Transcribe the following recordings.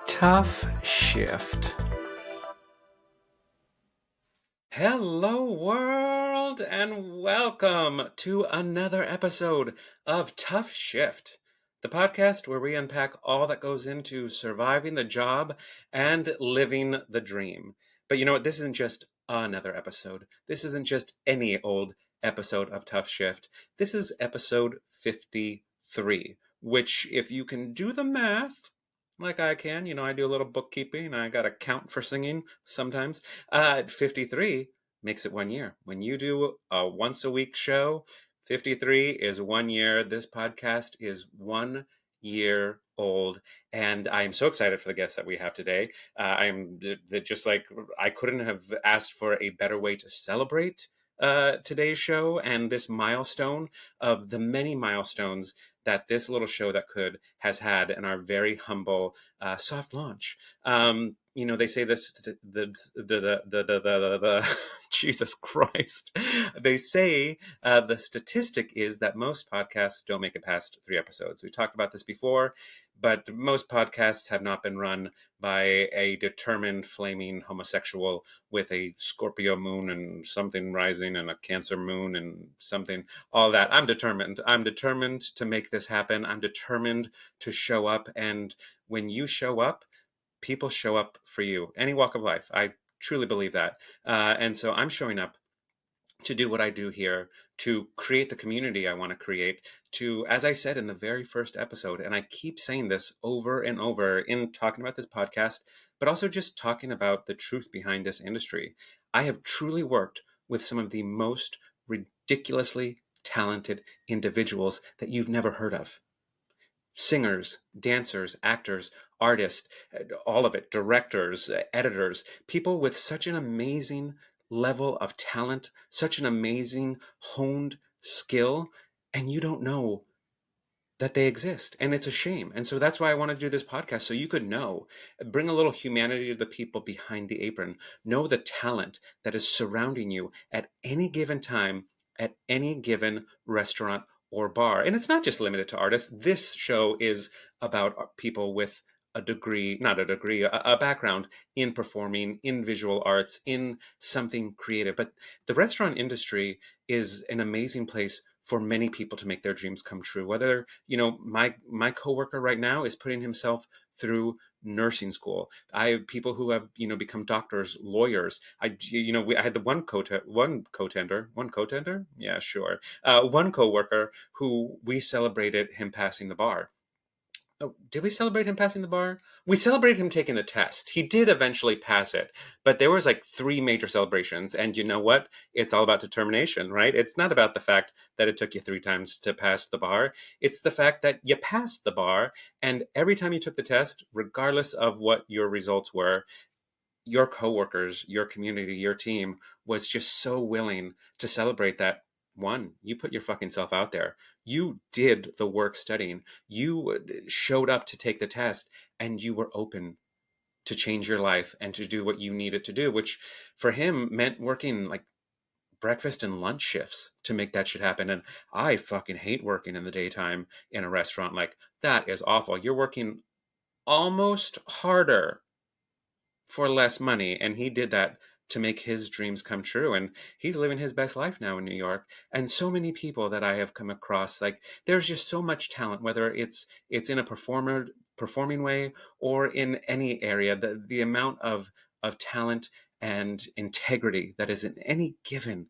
TUFF SHIFT. Hello, world, and welcome to another episode of TUFF SHIFT, the podcast where we unpack all that goes into surviving the job and living the dream. But you know what? This isn't just another episode. This isn't just any old episode of TUFF SHIFT. This is episode 53, which, if you can do the math, like I can, I do a little bookkeeping. I got to count for singing sometimes. 53 makes it 1 year. When you do a once a week show, 53 is 1 year. This podcast is 1 year old. And I'm so excited for the guests that we have today. I'm just like, I couldn't have asked for a better way to celebrate today's show and this milestone of the many milestones that this little show that could has had in our very humble soft launch. They say this the Jesus Christ. They say the statistic is that most podcasts don't make it past 3 episodes. We talked about this before, but most podcasts have not been run by a determined flaming homosexual with a Scorpio moon and something rising and a Cancer moon and something, all that. I'm determined. I'm determined to make this happen. I'm determined to show up. And when you show up, people show up for you. Any walk of life. I truly believe that. And so I'm showing up to do what I do here, to create the community I want to create, to, as I said in the very first episode, and I keep saying this over and over in talking about this podcast, but also just talking about the truth behind this industry. I have truly worked with some of the most ridiculously talented individuals that you've never heard of. Singers, dancers, actors, artists, all of it, directors, editors, people with such an amazing level of talent, such an amazing honed skill, and you don't know that they exist. And it's a shame. And so that's why I want to do this podcast, so you could know, bring a little humanity to the people behind the apron, know the talent that is surrounding you at any given time, at any given restaurant or bar. And it's not just limited to artists. This show is about people with a degree, not a degree, a background in performing, in visual arts, in something creative. But the restaurant industry is an amazing place for many people to make their dreams come true. Whether, my coworker right now is putting himself through nursing school. I have people who have, become doctors, lawyers. I had the one contender. Yeah, sure. One coworker who we celebrated him passing the bar. Oh, did we celebrate him passing the bar? We celebrated him taking the test. He did eventually pass it, but there was like 3 major celebrations. And you know what? It's all about determination, right? It's not about the fact that it took you 3 times to pass the bar. It's the fact that you passed the bar, and every time you took the test, regardless of what your results were, your coworkers, your community, your team was just so willing to celebrate that. One, you put your fucking self out there. You did the work studying. You showed up to take the test, and you were open to change your life and to do what you needed to do, which for him meant working like breakfast and lunch shifts to make that shit happen. And I fucking hate working in the daytime in a restaurant. Like, that is awful. You're working almost harder for less money, and he did that to make his dreams come true, and he's living his best life now in New York. And so many people that I have come across, like, there's just so much talent, whether it's in a performing way or in any area. The amount of talent and integrity that is in any given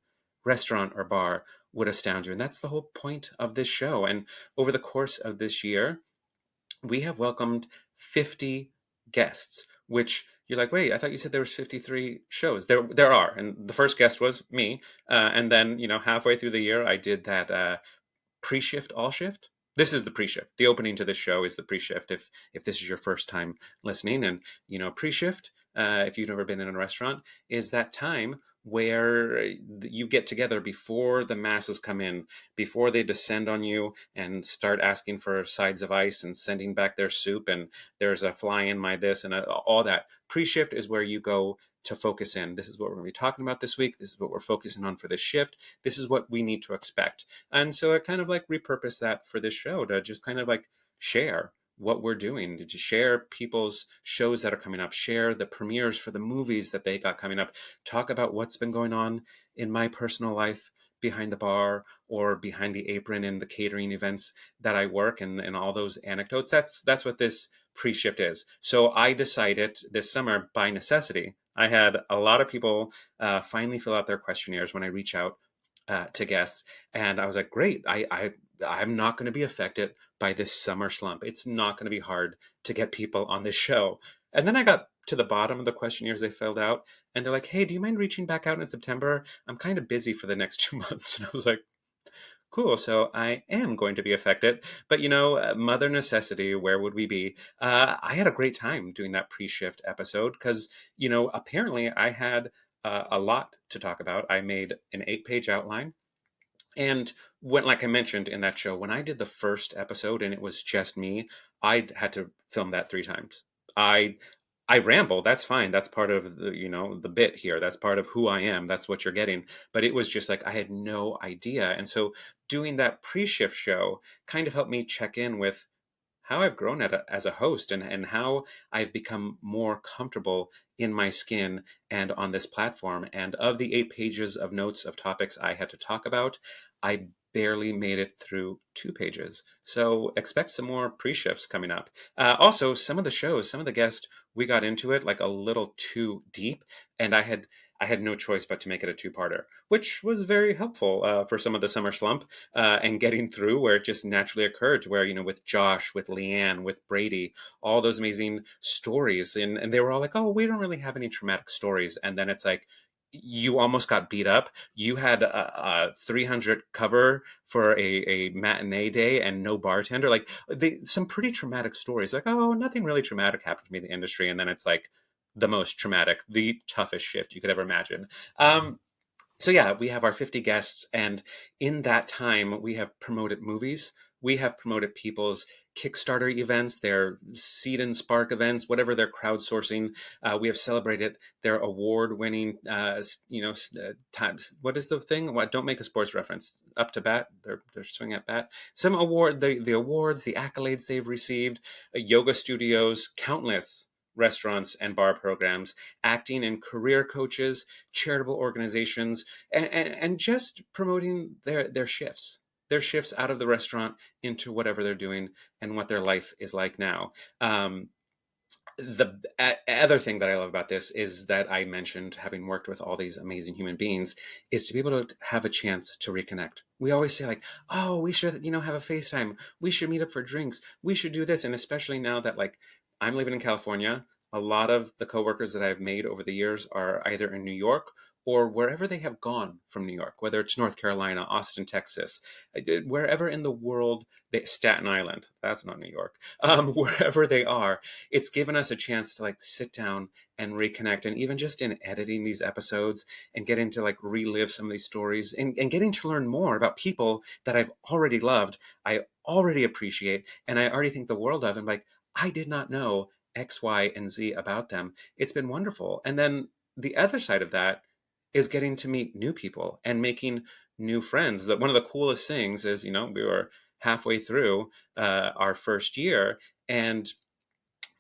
restaurant or bar would astound you. And that's the whole point of this show. And over the course of this year, we have welcomed 50 guests, which you're like, wait, I thought you said there was 53 shows. There are. And the first guest was me. And then, halfway through the year, I did that pre-shift, all shift. This is the pre-shift. The opening to this show is the pre-shift. If this is your first time listening, and, pre-shift, if you've never been in a restaurant, is that time where you get together before the masses come in, before they descend on you and start asking for sides of ice and sending back their soup, and there's a fly in my this and all that. Pre-shift is where you go to focus in. This is what we're going to be talking about this week. This is what we're focusing on for this shift. This is what we need to expect. And so I kind of like repurpose that for this show to just kind of like share what we're doing, to share people's shows that are coming up, share the premieres for the movies that they got coming up, talk about what's been going on in my personal life behind the bar or behind the apron in the catering events that I work, and all those anecdotes. That's what this pre-shift is. So I decided this summer, by necessity, I had a lot of people finally fill out their questionnaires when I reach out to guests, and I was like, great, I'm not going to be affected by this summer slump. It's not going to be hard to get people on this show. And then I got to the bottom of the questionnaires they filled out, and they're like, hey, do you mind reaching back out in September? I'm kind of busy for the next 2 months. And I was like, cool, so I am going to be affected. But mother necessity, where would we be? I had a great time doing that pre-shift episode because, apparently I had a lot to talk about. I made an 8-page outline. And when, like I mentioned in that show, when I did the first episode and it was just me, I had to film that 3 times. I I ramble. That's fine. That's part of the bit here. That's part of who I am. That's what you're getting. But it was just like I had no idea. And so doing that pre-shift show kind of helped me check in with how I've grown as a host, and how I've become more comfortable in my skin and on this platform. And of the 8 pages of notes of topics I had to talk about, I barely made it through 2 pages. So expect some more pre-shifts coming up. Also, some of the shows, some of the guests, we got into it like a little too deep, and I had no choice but to make it a two-parter, which was very helpful for some of the summer slump and getting through where it just naturally occurred, where, with Josh, with Leanne, with Brady, all those amazing stories. And they were all like, oh, we don't really have any traumatic stories. And then it's like, you almost got beat up. You had a 300 cover for a matinee day and no bartender. Like some pretty traumatic stories. Like, oh, nothing really traumatic happened to me in the industry. And then it's like the most traumatic, the toughest shift you could ever imagine. So yeah, we have our 50 guests, and in that time, we have promoted movies. We have promoted people's Kickstarter events, their Seed and Spark events, whatever they're crowdsourcing. We have celebrated their award-winning, times. What is the thing? What? Don't make a sports reference. Up to bat. They're swinging at bat. Some award, the awards, the accolades they've received, yoga studios, countless restaurants and bar programs, acting and career coaches, charitable organizations, and just promoting their shifts out of the restaurant into whatever they're doing and what their life is like now. The other thing that I love about this is that I mentioned, having worked with all these amazing human beings, is to be able to have a chance to reconnect. We always say like, oh, we should, have a FaceTime. We should meet up for drinks. We should do this. And especially now that like I'm living in California, a lot of the coworkers that I've made over the years are either in New York or wherever they have gone from New York, whether it's North Carolina, Austin, Texas, wherever in the world, Staten Island, that's not New York, wherever they are, it's given us a chance to like sit down and reconnect. And even just in editing these episodes and getting to like relive some of these stories, and getting to learn more about people that I've already loved, I already appreciate, and I already think the world of, and like, I did not know X, Y, and Z about them. It's been wonderful. And then the other side of that is getting to meet new people and making new friends. That one of the coolest things is, we were halfway through our first year, and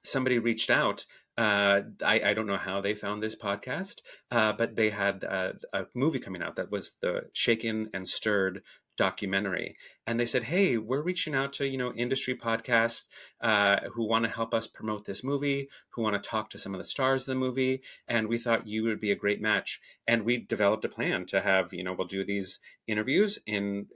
somebody reached out. I don't know how they found this podcast, but they had a movie coming out that was the Shaken and Stirred documentary, and they said, hey, we're reaching out to industry podcasts who want to help us promote this movie, who want to talk to some of the stars of the movie, and we thought you would be a great match. And we developed a plan to have, we'll do these interviews in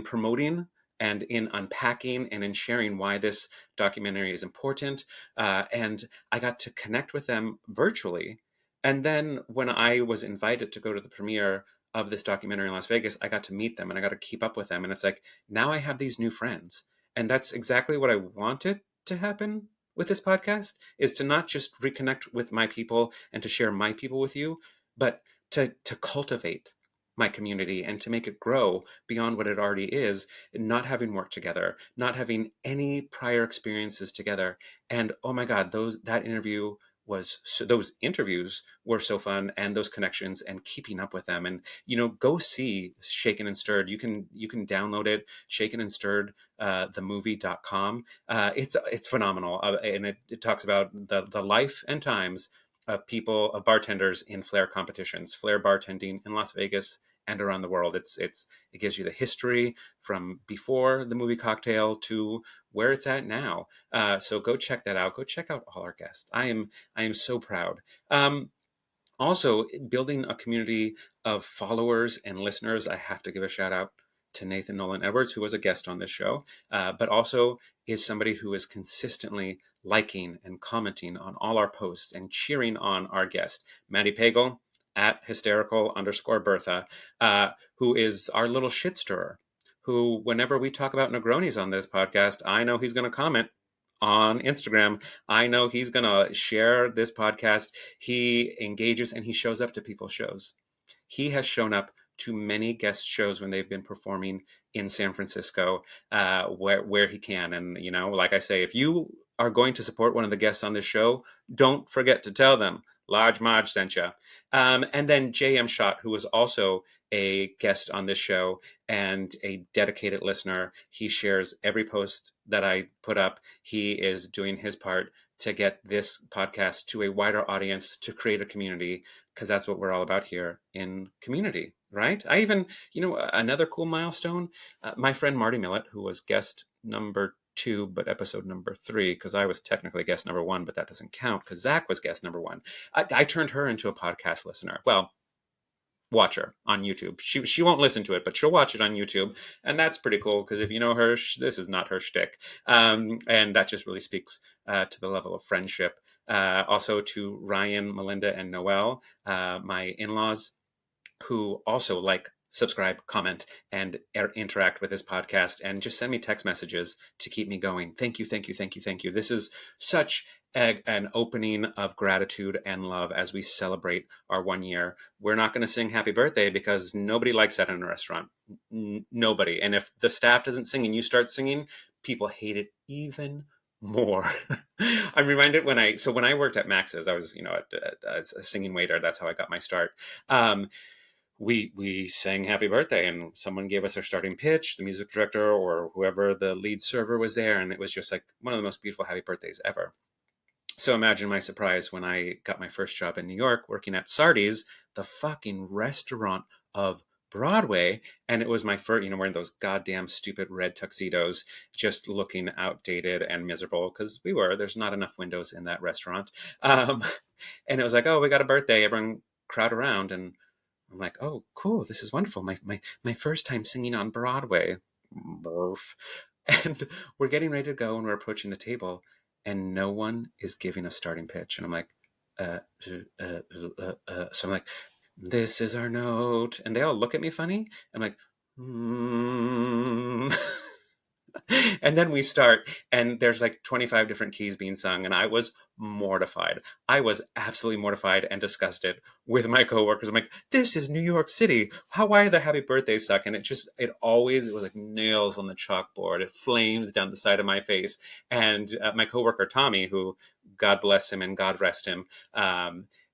promoting and in unpacking and in sharing why this documentary is important. And I got to connect with them virtually. And then when I was invited to go to the premiere of this documentary in Las Vegas, I got to meet them and I got to keep up with them. And it's like, now I have these new friends. And that's exactly what I wanted to happen with this podcast, is to not just reconnect with my people and to share my people with you, but to cultivate my community and to make it grow beyond what it already is, not having worked together, not having any prior experiences together. And oh my God, those interviews were so fun, and those connections and keeping up with them. And go see Shaken and Stirred. You can download it, Shaken and Stirred, themovie.com. It's phenomenal, and it talks about the life and times of bartenders in flair competitions, flair bartending in Las Vegas and around the world. It gives you the history from before the movie Cocktail to where it's at now. So go check that out. Go check out all our guests. I am so proud. Also, building a community of followers and listeners. I have to give a shout out to Nathan Nolan Edwards, who was a guest on this show, but also is somebody who is consistently liking and commenting on all our posts and cheering on our guest, Matty Pagel at hysterical_Bertha, who is our little shit stirrer, who, whenever we talk about Negronis on this podcast, I know he's going to comment on Instagram. I know he's going to share this podcast. He engages and he shows up to people's shows. He has shown up to many guest shows when they've been performing in San Francisco, where he can. And, like I say, if you are going to support one of the guests on this show, don't forget to tell them Large Marge sent you. And then J.M. Schott, who was also a guest on this show and a dedicated listener. He shares every post that I put up. He is doing his part to get this podcast to a wider audience, to create a community, because that's what we're all about here in community, right? I even, another cool milestone, my friend Marty Millett, who was guest number 2, but episode number 3, because I was technically guest number 1, but that doesn't count because Zach was guest number 1. I turned her into a podcast listener. Well, watch her on YouTube. She won't listen to it, but she'll watch it on YouTube, and that's pretty cool because if you know her, this is not her shtick, and that just really speaks to the level of friendship. Also to Ryan, Melinda, and Noel, my in-laws, who also subscribe, comment, and interact with this podcast, and just send me text messages to keep me going. Thank you, thank you, thank you, thank you. This is such an opening of gratitude and love as we celebrate our 1 year. We're not going to sing happy birthday because nobody likes that in a restaurant. Nobody. And if the staff doesn't sing and you start singing, people hate it even more. I'm reminded when I worked at Max's, I was, a singing waiter. That's how I got my start. We sang happy birthday, and someone gave us our starting pitch, the music director or whoever the lead server was there, and it was just like one of the most beautiful happy birthdays ever. So imagine my surprise when I got my first job in New York working at Sardi's, the fucking restaurant of Broadway. And it was my first, wearing those goddamn stupid red tuxedos, just looking outdated and miserable because there's not enough windows in that restaurant. And it was like, oh, we got a birthday, everyone crowd around. And I'm like, oh, cool, this is wonderful. My first time singing on Broadway. And we're getting ready to go and we're approaching the table and no one is giving a starting pitch. And I'm like, so I'm like, this is our note. And they all look at me funny. I'm like, And then we start, and there's 25 different keys being sung, and I was mortified. I was absolutely mortified and disgusted with my coworkers. I'm like, this is New York City. Why are the happy birthdays suck? And it was like nails on the chalkboard. It flames down the side of my face. And my coworker, Tommy, who, God bless him and God rest him,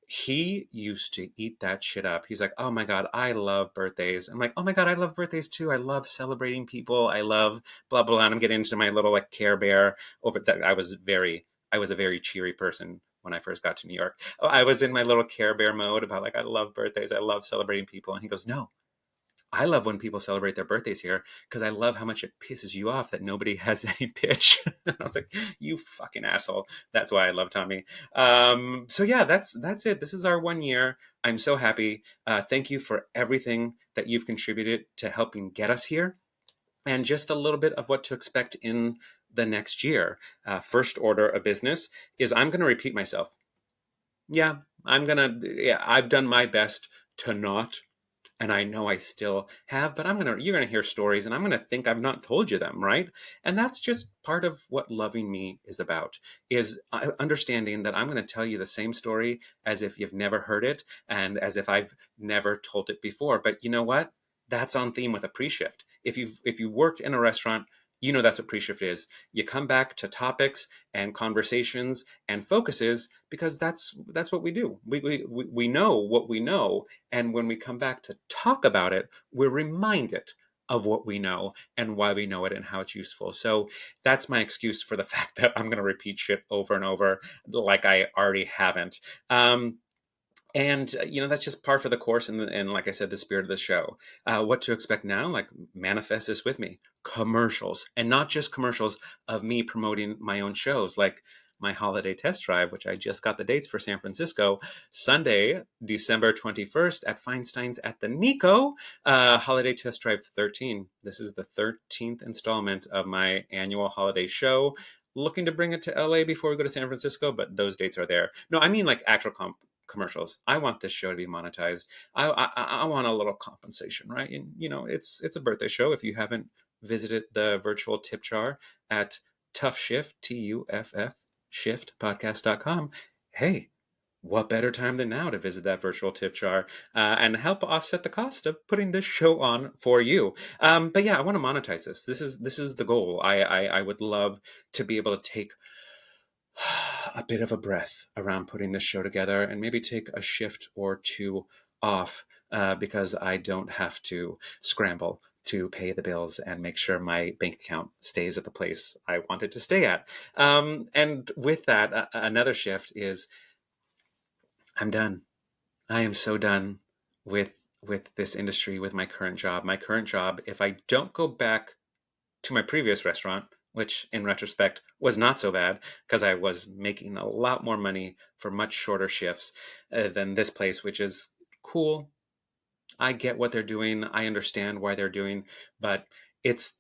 he used to eat that shit up. He's like, oh my God, I love birthdays. I'm like, oh my God, I love birthdays too. I love celebrating people. I love blah, blah, blah. And I'm getting into my little Care Bear over that. I was a very cheery person when I first got to New York. I was in my little Care Bear mode about I love birthdays. I love celebrating people. And he goes, no, I love when people celebrate their birthdays here because I love how much it pisses you off that nobody has any pitch. I was like, you fucking asshole. That's why I love Tommy. So yeah, that's it. This is our 1 year. I'm so happy. Thank you for everything that you've contributed to helping get us here. And just a little bit of what to expect in the next year. First order of business is I'm going to repeat myself. Yeah, I've done my best to not and I know I still have, but you're gonna hear stories and I'm gonna think I've not told you them, right? And that's just part of what loving me is about, is understanding that I'm gonna tell you the same story as if you've never heard it and as if I've never told it before. But you know what? That's on theme with a pre-shift. If you worked in a restaurant, you know that's what pre-shift is. You come back to topics and conversations and focuses because that's what we do. We know what we know, and when we come back to talk about it, we're reminded of what we know and why we know it and how it's useful. So that's my excuse for the fact that I'm going to repeat shit over and over like I already haven't. And that's just par for the course, and like I said, the spirit of the show. What to expect now? Like, manifest this with me: commercials, and not just commercials of me promoting my own shows, like my holiday test drive, which I just got the dates for San Francisco, Sunday, December 21st at Feinstein's at the Nico. Holiday test drive 13. This is the 13th installment of my annual holiday show. Looking to bring it to LA before we go to San Francisco, but those dates are there. No, I mean like actual commercials. I want this show to be monetized. I want a little compensation, right? And it's a birthday show. If you haven't visited the virtual tip jar at Tuff Shift, TUFF Shift podcast.com, hey, what better time than now to visit that virtual tip jar and help offset the cost of putting this show on for you? But yeah, I want to monetize this. This is the goal. I would love to be able to take a bit of a breath around putting this show together and maybe take a shift or two off because I don't have to scramble to pay the bills and make sure my bank account stays at the place I want it to stay at. And with that, another shift is I'm done. I am so done with this industry, with my current job. My current job, if I don't go back to my previous restaurant, which in retrospect was not so bad because I was making a lot more money for much shorter shifts than this place, which is cool. I get what they're doing. I understand why they're doing, but it's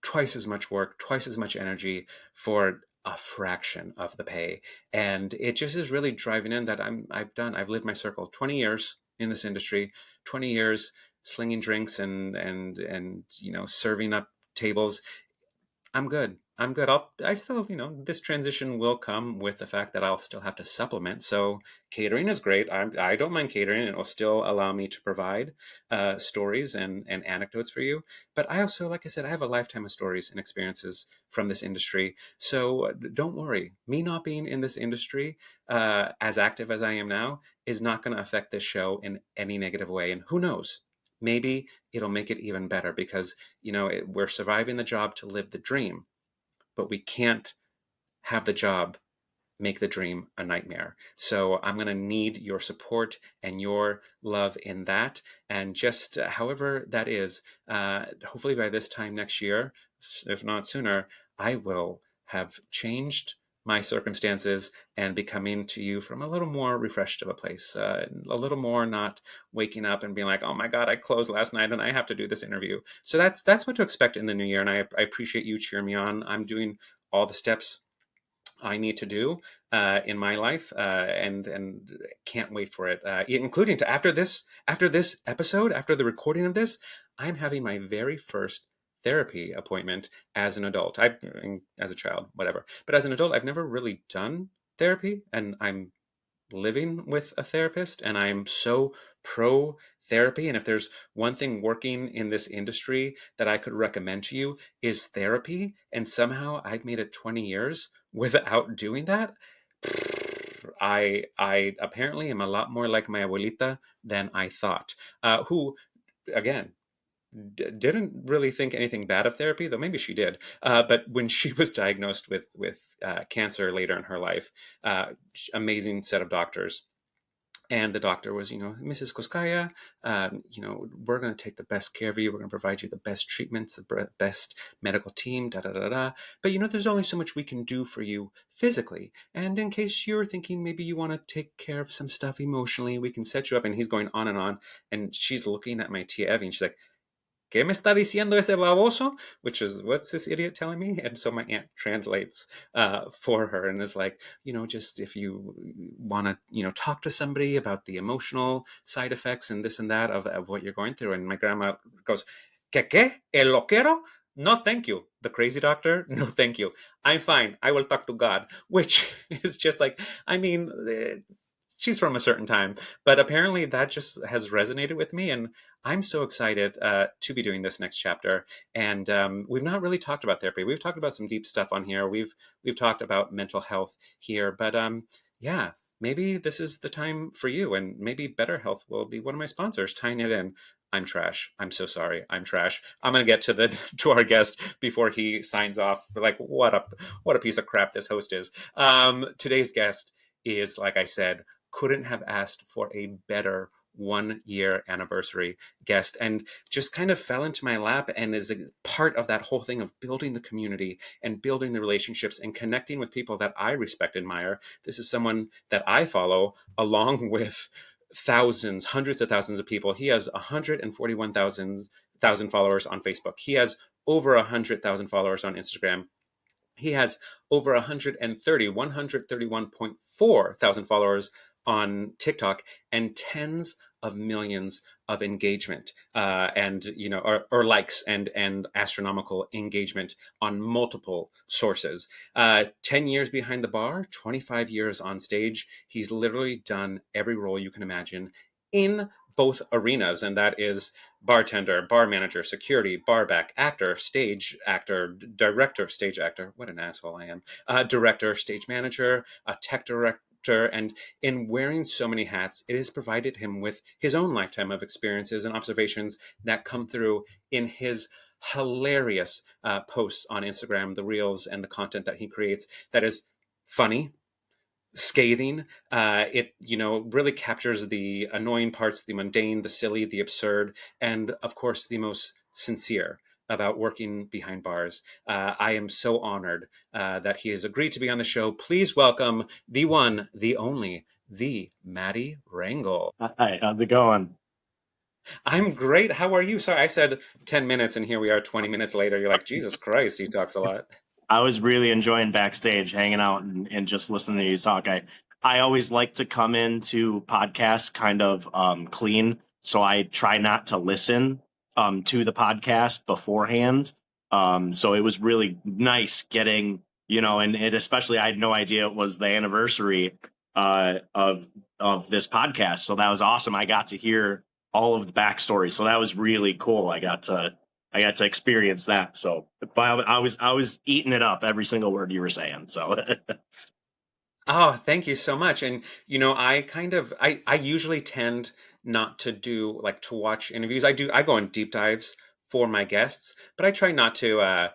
twice as much work, twice as much energy for a fraction of the pay. And it just is really driving in that I've lived my circle, 20 years in this industry, 20 years slinging drinks and serving up tables. I'm good. I'm good. I still, this transition will come with the fact that I'll still have to supplement. So catering is great. I don't mind catering. It will still allow me to provide stories and anecdotes for you. But I also, like I said, I have a lifetime of stories and experiences from this industry. So don't worry. Me not being in this industry as active as I am now is not going to affect this show in any negative way. And who knows? Maybe it'll make it even better because we're surviving the job to live the dream, but we can't have the job make the dream a nightmare. So I'm going to need your support and your love in that. And just however that is, hopefully by this time next year, if not sooner, I will have changed my circumstances and be coming to you from a little more refreshed of a place, a little more not waking up and being like, oh my God, I closed last night and I have to do this interview. So that's what to expect in the new year. And I appreciate you cheering me on. I'm doing all the steps I need to do in my life, and can't wait for it. Including to after this episode, after the recording of this, I'm having my very first therapy appointment as an adult. As a child, whatever, but as an adult, I've never really done therapy, and I'm living with a therapist, and I'm so pro therapy. And if there's one thing working in this industry that I could recommend to you is therapy, and somehow I've made it 20 years without doing that, I apparently am a lot more like my abuelita than I thought, who again didn't really think anything bad of therapy, though maybe she did. But when she was diagnosed with cancer later in her life, amazing set of doctors. And the doctor was, Mrs. Koskaya, we're going to take the best care of you. We're going to provide you the best treatments, the best medical team, da da da da. But there's only so much we can do for you physically. And in case you're thinking maybe you want to take care of some stuff emotionally, we can set you up. And he's going on and on. And she's looking at my tia Evie, and she's like, ¿Qué me está diciendo ese baboso? Which is, what's this idiot telling me? And so my aunt translates for her and is like, just if you want to, talk to somebody about the emotional side effects and this and that of what you're going through. And my grandma goes, ¿Qué? ¿El loquero? No, thank you. The crazy doctor? No, thank you. I'm fine. I will talk to God, which is just like, I mean, she's from a certain time, but apparently that just has resonated with me. And I'm so excited to be doing this next chapter. And we've not really talked about therapy. We've talked about some deep stuff on here. We've talked about mental health here, but yeah, maybe this is the time for you, and maybe Better Health will be one of my sponsors, tying it in. I'm trash. I'm so sorry. I'm trash. I'm gonna get to our guest before he signs off. Like, what a piece of crap this host is. Today's guest is, like I said, couldn't have asked for a better 1 year anniversary guest, and just kind of fell into my lap and is a part of that whole thing of building the community and building the relationships and connecting with people that I respect and admire. This is someone that I follow along with thousands, hundreds of thousands of people. He has 141,000 followers on Facebook. He has over 100,000 followers on Instagram. He has over 131.4 thousand followers on TikTok, and tens of millions of engagement and or likes and astronomical engagement on multiple sources. 10 years behind the bar, 25 years on stage. He's literally done every role you can imagine in both arenas, and that is bartender, bar manager, security, barback, actor, stage actor, director, stage actor. What an asshole I am. Director, stage manager, a tech director. And in wearing so many hats, it has provided him with his own lifetime of experiences and observations that come through in his hilarious posts on Instagram, the reels and the content that he creates that is funny, scathing. It really captures the annoying parts, the mundane, the silly, the absurd, and of course the most sincere about working behind bars. I am so honored that he has agreed to be on the show. Please welcome the one, the only, the Matty Rangel. Hi, how's it going? I'm great. How are you? Sorry, I said 10 minutes and here we are 20 minutes later. You're like, Jesus Christ, he talks a lot. I was really enjoying backstage, hanging out and just listening to you talk. I always like to come into podcasts kind of clean, so I try not to listen to the podcast beforehand. So it was really nice getting, and it especially I had no idea it was the anniversary of this podcast. So that was awesome. I got to hear all of the backstory. So that was really cool. I got to experience that. So but I was eating it up, every single word you were saying. So Oh, thank you so much. And I usually tend not to do like to watch interviews. I go on deep dives for my guests, but I try not to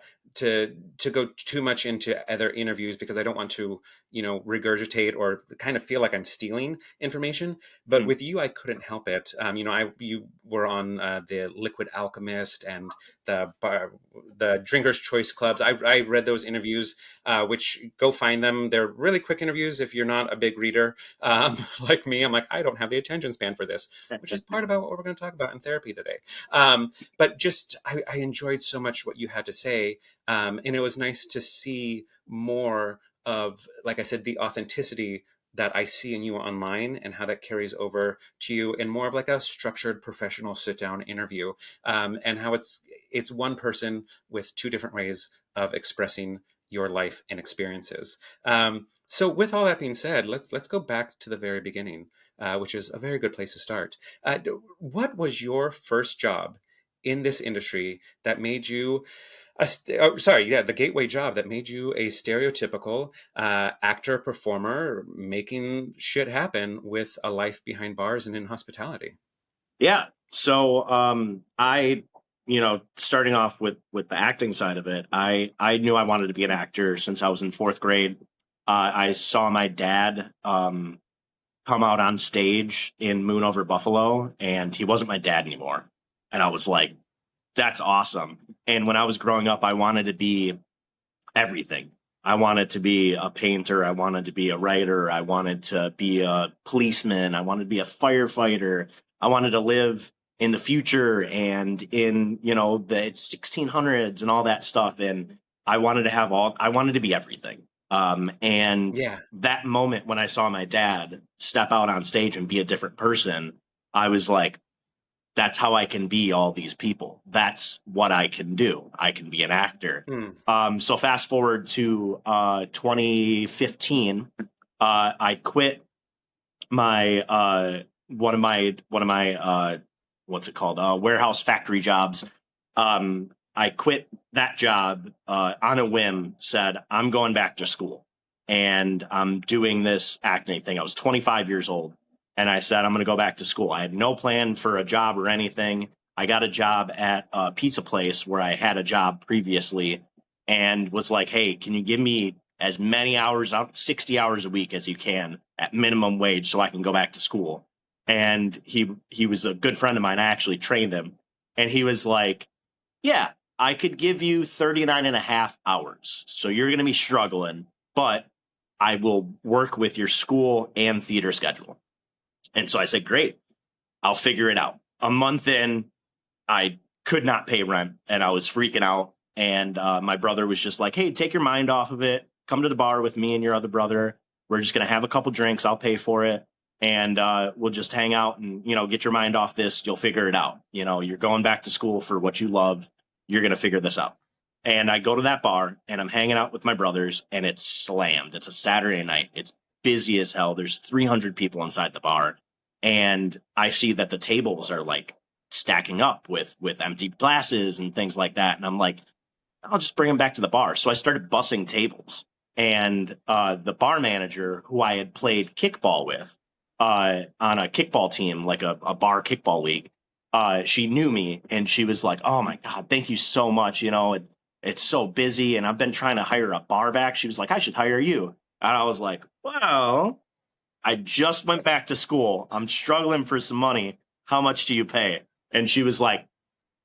go too much into other interviews because I don't want to, regurgitate or kind of feel like I'm stealing information. But mm, with you, I couldn't help it. You were on the Liquid Alchemist and the Drinker's Choice Clubs. I read those interviews, which go find them. They're really quick interviews if you're not a big reader like me. I'm like, I don't have the attention span for this, which is part about what we're going to talk about in therapy today. But just, I enjoyed so much what you had to say. And it was nice to see more of, like I said, the authenticity that I see in you online and how that carries over to you in more of like a structured professional sit down interview, and how it's one person with two different ways of expressing your life and experiences. So with all that being said, let's go back to the very beginning, which is a very good place to start. What was your first job in this industry that made you the gateway job that made you a stereotypical actor performer making shit happen with a life behind bars and in hospitality? yeah. So starting off with the acting side of it, I knew I wanted to be an actor since I was in fourth grade. I saw my dad come out on stage in Moon Over Buffalo, and he wasn't my dad anymore. And I was like, that's awesome. And when I was growing up, I wanted to be everything. I wanted to be a painter. I wanted to be a writer. I wanted to be a policeman. I wanted to be a firefighter. I wanted to live in the future and in, you know, the 1600s and all that stuff. And I wanted to be everything. And Yeah. that moment when I saw my dad step out on stage and be a different person, I was like, that's how I can be all these people. That's what I can do. I can be an actor. Hmm. So fast forward to 2015, I quit my one of my what's it called, warehouse factory jobs. I quit that job on a whim. Said I'm going back to school and I'm doing this acting thing. I was 25 years old, and I said I'm going to go back to school. I had no plan for a job or anything. I got a job at a pizza place where I had a job previously, and was like, "Hey, can you give me as many hours, 60 hours a week as you can at minimum wage so I can go back to school?" And he was a good friend of mine. I actually trained him. And he was like, yeah, I could give you 39 and a half hours. So you're going to be struggling, but I will work with your school and theater schedule. And so I said, great, I'll figure it out. A month in, I could not pay rent and I was freaking out. And my brother was just like, hey, take your mind off of it. Come to the bar with me and your other brother. We're just going to have a couple drinks. I'll pay for it. And we'll just hang out and, you know, get your mind off this. You'll figure it out. You know, you're going back to school for what you love. You're going to figure this out. And I go to that bar and I'm hanging out with my brothers and it's slammed. It's a Saturday night. It's busy as hell. There's 300 people inside the bar. And I see that the tables are like stacking up with empty glasses and things like that. And I'm like, I'll just bring them back to the bar. So I started bussing tables. And the bar manager, who I had played kickball with on a kickball team, like a bar kickball league, she knew me and she was like, oh my God, thank you so much. You know, it's so busy and I've been trying to hire a bar back. She was like, I should hire you. And I was like, well, I just went back to school. I'm struggling for some money. How much do you pay? And she was like,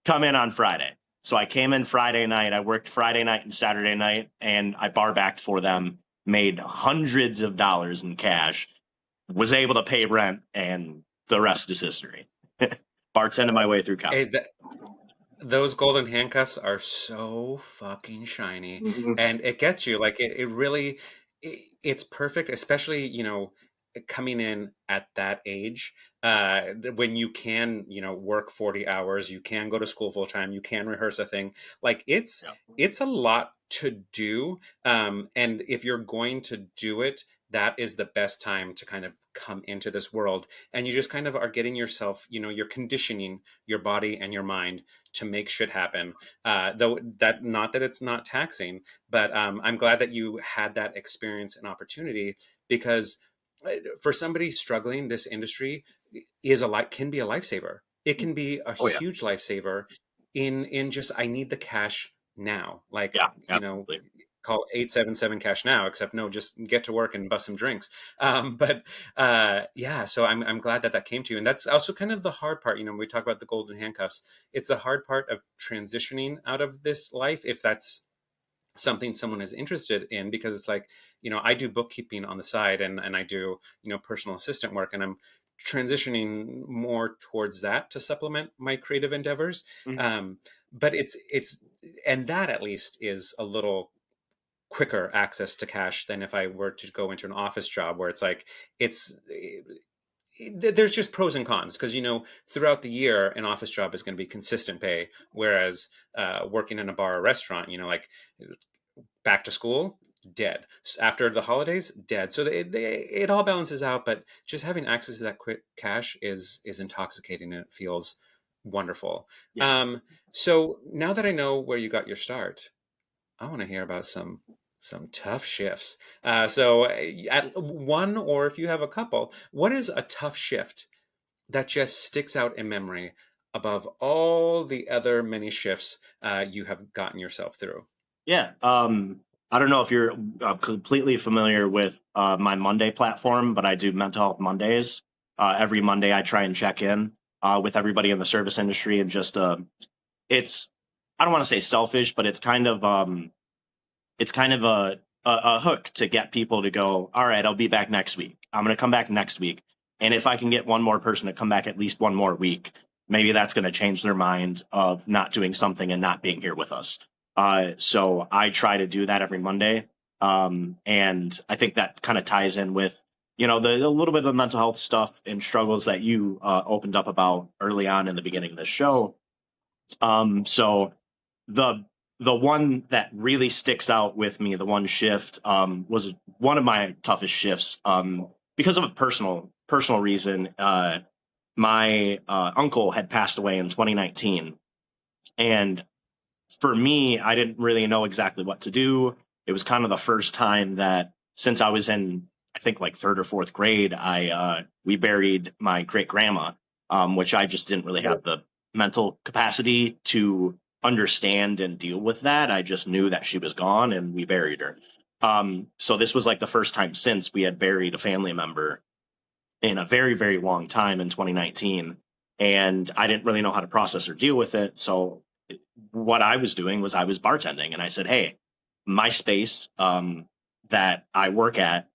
come in on Friday. So I came in Friday night. I worked Friday night and Saturday night, and I bar backed for them, made hundreds of dollars in cash, was able to pay rent, and the rest is history. Bartending my way through college. Hey, those golden handcuffs are so fucking shiny, Mhm. and it gets you. Like it really, it's perfect, especially, you know, coming in at that age, when you can, you know, work 40 hours, you can go to school full time, you can rehearse a thing. Like Yeah. it's a lot to do, and if you're going to do it, that is the best time to kind of come into this world, and you just kind of are getting yourself, you know, you're conditioning your body and your mind to make shit happen. Though that, not that it's not taxing, but I'm glad that you had that experience and opportunity, because for somebody struggling, this industry can be a lifesaver. It can be a Oh yeah. huge lifesaver in just, I need the cash now. Like, Yeah. you know, Absolutely. call 877 cash now, except no, just get to work and bust some drinks. But yeah, so I'm glad that that came to you. And that's also kind of the hard part. You know, when we talk about the golden handcuffs, it's the hard part of transitioning out of this life, if that's something someone is interested in, because it's like, you know, I do bookkeeping on the side, and I do, you know, personal assistant work, and I'm transitioning more towards that to supplement my creative endeavors. Mhm. But it's and that at least is a little quicker access to cash than if I were to go into an office job, where it's like, it's there's just pros and cons, because, you know, throughout the year an office job is going to be consistent pay, whereas working in a bar or restaurant, you know, like back to school, dead. After the holidays, dead. So it all balances out, but just having access to that quick cash is intoxicating, and it feels wonderful. Yeah. So now that I know where you got your start, I want to hear about some tough shifts. So at one, or if you have a couple, what is a tough shift that just sticks out in memory above all the other many shifts you have gotten yourself through? Yeah. I don't know if you're completely familiar with my Monday platform, but I do Mental Health Mondays. Every Monday, I try and check in with everybody in the service industry, and just it's I don't want to say selfish, but it's kind of a hook to get people to go, all right, I'll be back next week. I'm going to come back next week, and if I can get one more person to come back at least one more week, maybe that's going to change their mind of not doing something and not being here with us. So I try to do that every Monday. And I think that kind of ties in with, the a little bit of the mental health stuff and struggles that you opened up about early on in the beginning of the show. So the the one that really sticks out with me, the one shift, was one of my toughest shifts, because of a personal reason. My uncle had passed away in 2019, and for me, I didn't really know exactly what to do. It was kind of the first time that since I was in, I think, like third or fourth grade, I we buried my great grandma, which I just didn't really have the mental capacity to understand and deal with that. I just knew that she was gone, and we buried her. So this was like the first time since we had buried a family member in a very, very long time in 2019. And I didn't really know how to process or deal with it. So what I was doing was I was bartending, and I said, "Hey, my space that I work at,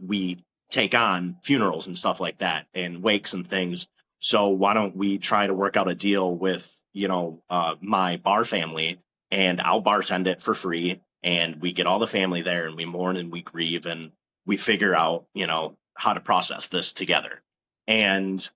we take on funerals and stuff like that, and wakes and things. So why don't we try to work out a deal with my bar family, and I'll bartend it for free, and we get all the family there, and we mourn and we grieve, and we figure out how to process this together." And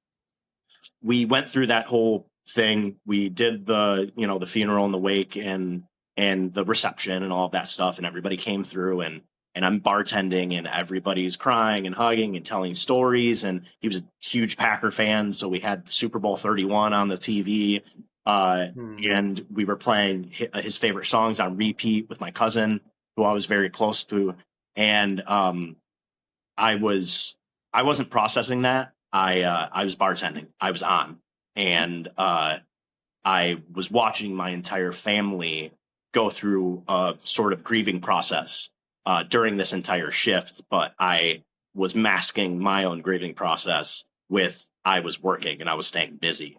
we went through that whole thing. We did the funeral and the wake and the reception and all of that stuff, and everybody came through, and I'm bartending, and everybody's crying and hugging and telling stories. And he was a huge Packer fan, so we had Super Bowl 31 on the TV, and we were playing his favorite songs on repeat with my cousin, who I was very close to. And I wasn't processing that. I was bartending. I was on, and I was watching my entire family go through a sort of grieving process during this entire shift. But I was masking my own grieving process with I was working and I was staying busy.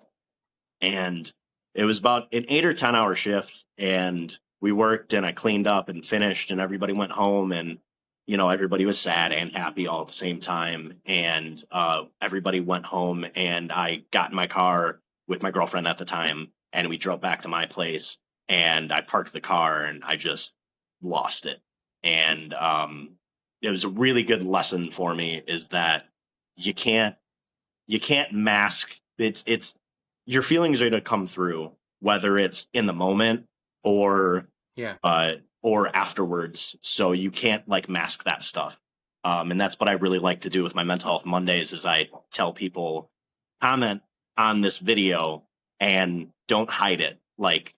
And it was about an 8 or 10 hour shift, and we worked, and I cleaned up and finished, and everybody went home, and everybody was sad and happy all at the same time. And everybody went home, and I got in my car with my girlfriend at the time, and we drove back to my place, and I parked the car, and I just lost it. And it was a really good lesson for me, is that you can't mask it's your feelings are to come through, whether it's in the moment or Yeah. or afterwards. So you can't like mask that stuff. And that's what I really like to do with my mental health Mondays, is I tell people, comment on this video and don't hide it. Like,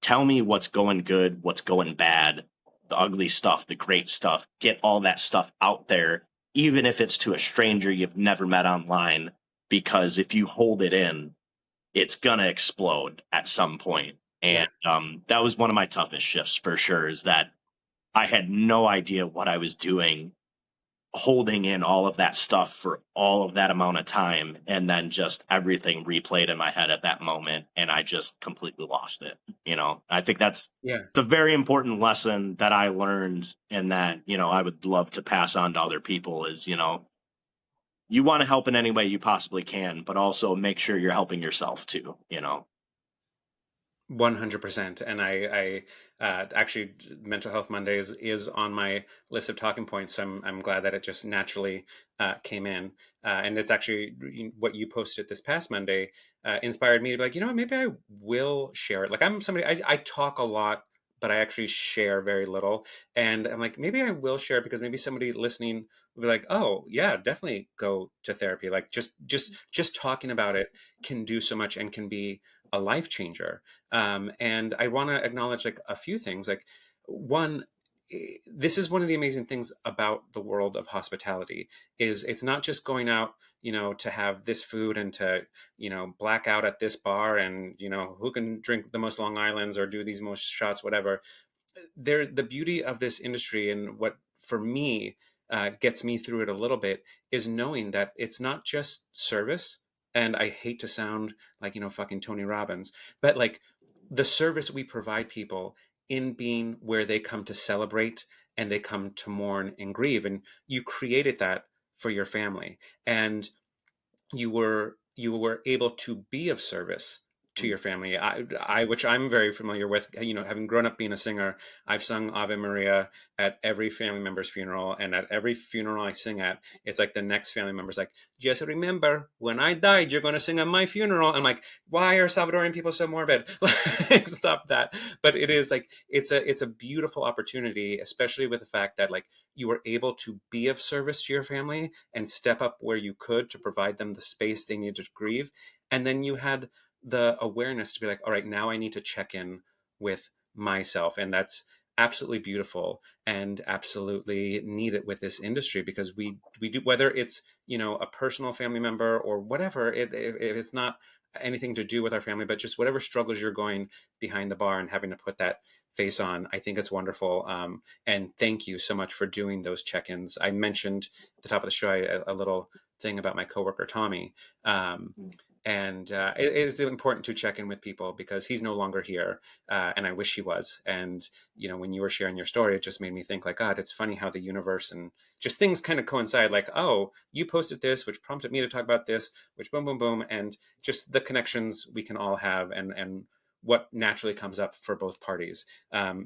tell me what's going good, what's going bad, the ugly stuff, the great stuff. Get all that stuff out there, even if it's to a stranger you've never met online, because if you hold it in, it's gonna explode at some point. Yeah. And that was one of my toughest shifts for sure, is that I had no idea what I was doing, holding in all of that stuff for all of that amount of time, and then just everything replayed in my head at that moment, and I just completely lost it. I think Yeah. it's a very important lesson that I learned, and that I would love to pass on to other people, is you want to help in any way you possibly can, but also make sure you're helping yourself too. 100%. And I actually, Mental Health Mondays is on my list of talking points. So I'm glad that it just naturally came in. And it's actually what you posted this past Monday inspired me to be like, maybe I will share it. Like, I'm somebody, I talk a lot, but I actually share very little. And I'm like, maybe I will share, because maybe somebody listening will be like, oh yeah, definitely go to therapy. Like, just talking about it can do so much and can be a life changer. And I want to acknowledge like a few things. Like, one, this is one of the amazing things about the world of hospitality, is it's not just going out, to have this food and to, black out at this bar, and, who can drink the most Long Islands or do these most shots, whatever. The beauty of this industry, and what for me gets me through it a little bit, is knowing that it's not just service. And I hate to sound like, fucking Tony Robbins, but like, the service we provide people in being where they come to celebrate and they come to mourn and grieve. And you created that for your family. And you were you were able to be of service to your family. Which I'm very familiar with, having grown up being a singer. I've sung Ave Maria at every family member's funeral, and at every funeral I sing at, it's like the next family member's like, just remember, when I died, you're going to sing at my funeral. I'm like, why are Salvadorian people so morbid? Like, stop that. But it is like, it's a beautiful opportunity, especially with the fact that like you were able to be of service to your family and step up where you could to provide them the space they needed to grieve. And then you had the awareness to be like, all right, now I need to check in with myself. And that's absolutely beautiful and absolutely needed with this industry, because we do, whether it's, a personal family member or whatever, it's not anything to do with our family, but just whatever struggles you're going behind the bar and having to put that face on. I think it's wonderful. And thank you so much for doing those check-ins. I mentioned at the top of the show a little thing about my coworker, Tommy. And it is important to check in with people because he's no longer here, and I wish he was. And when you were sharing your story, it just made me think like, God, it's funny how the universe and just things kind of coincide. Like, oh, you posted this, which prompted me to talk about this, which boom, boom, boom, and just the connections we can all have, and what naturally comes up for both parties.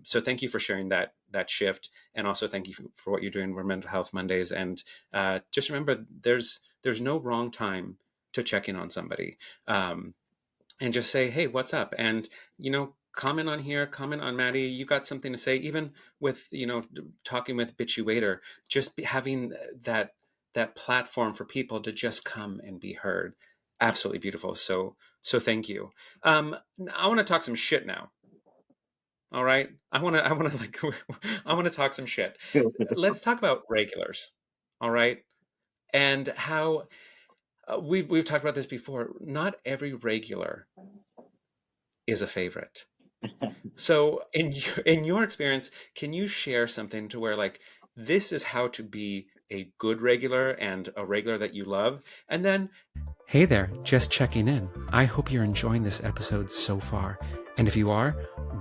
So thank you for sharing that shift, and also thank you for what you're doing for Mental Health Mondays. And just remember, there's no wrong time to check in on somebody, and just say, hey, what's up? And, comment on here, comment on Matty. You got something to say, even with, talking with Bitchy Waiter, just having that platform for people to just come and be heard. Absolutely beautiful. So thank you. I want to talk some shit now. All right. I want to talk some shit. Let's talk about regulars. All right. And how, we've talked about this before. Not every regular is a favorite. So, in your experience, can you share something to where like this is how to be a good regular and a regular that you love? And then, hey there, just checking in. I hope you're enjoying this episode so far. And if you are,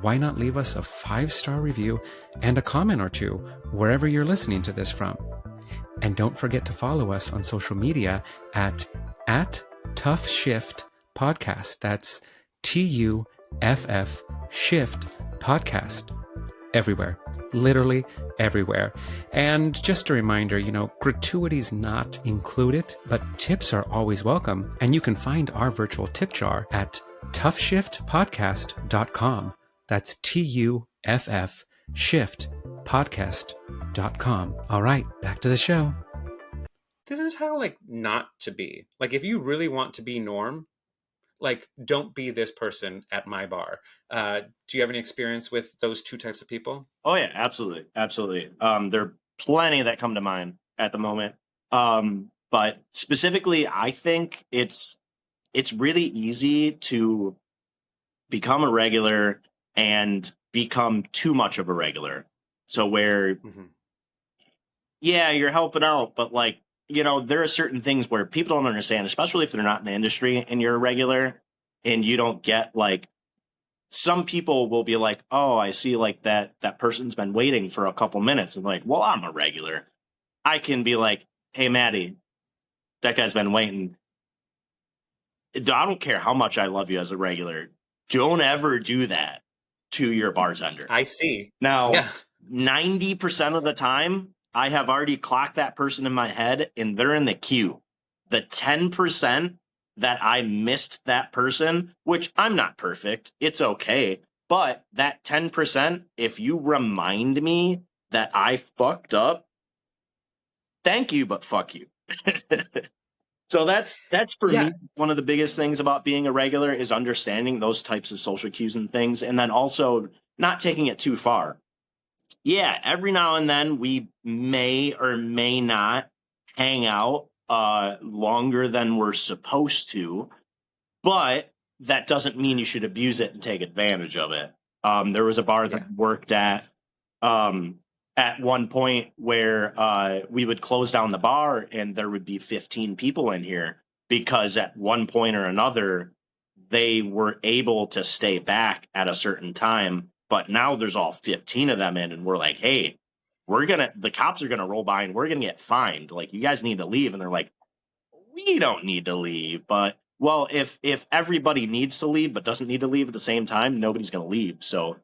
why not leave us a 5-star review and a comment or two wherever you're listening to this from? And don't forget to follow us on social media at TUFF SHIFT Podcast. That's TUFF Shift Podcast. Everywhere. Literally everywhere. And just a reminder, gratuity's not included, but tips are always welcome. And you can find our virtual tip jar at tuffshiftpodcast.com. That's TUFF Shift Podcast.com. All right, back to the show. This is how, like, not to be. Like, if you really want to be norm, like, don't be this person at my bar. Do you have any experience with those two types of people? Oh yeah, absolutely. Absolutely. There are plenty that come to mind at the moment. But specifically, I think it's really easy to become a regular and become too much of a regular. So where, yeah, you're helping out, but like, there are certain things where people don't understand, especially if they're not in the industry and you're a regular and you don't get like, some people will be like, oh, I see like that person's been waiting for a couple minutes. And like, well, I'm a regular. I can be like, hey, Matty, that guy's been waiting. I don't care how much I love you as a regular. Don't ever do that to your bartender. I see. Now, yeah. 90% of the time, I have already clocked that person in my head and they're in the queue. The 10% that I missed that person, which I'm not perfect, it's okay. But that 10%, if you remind me that I fucked up, thank you, but fuck you. So that's for me, one of the biggest things about being a regular is understanding those types of social cues and things, and then also not taking it too far. Yeah, every now and then we may or may not hang out longer than we're supposed to, but that doesn't mean you should abuse it and take advantage of it. There was a bar that I worked at one point where we would close down the bar and there would be 15 people in here because at one point or another, they were able to stay back at a certain time. But now there's all 15 of them in and we're like, hey, the cops are going to roll by and we're going to get fined. Like, you guys need to leave. And they're like, we don't need to leave, but Well, if everybody needs to leave but doesn't need to leave at the same time, nobody's going to leave. So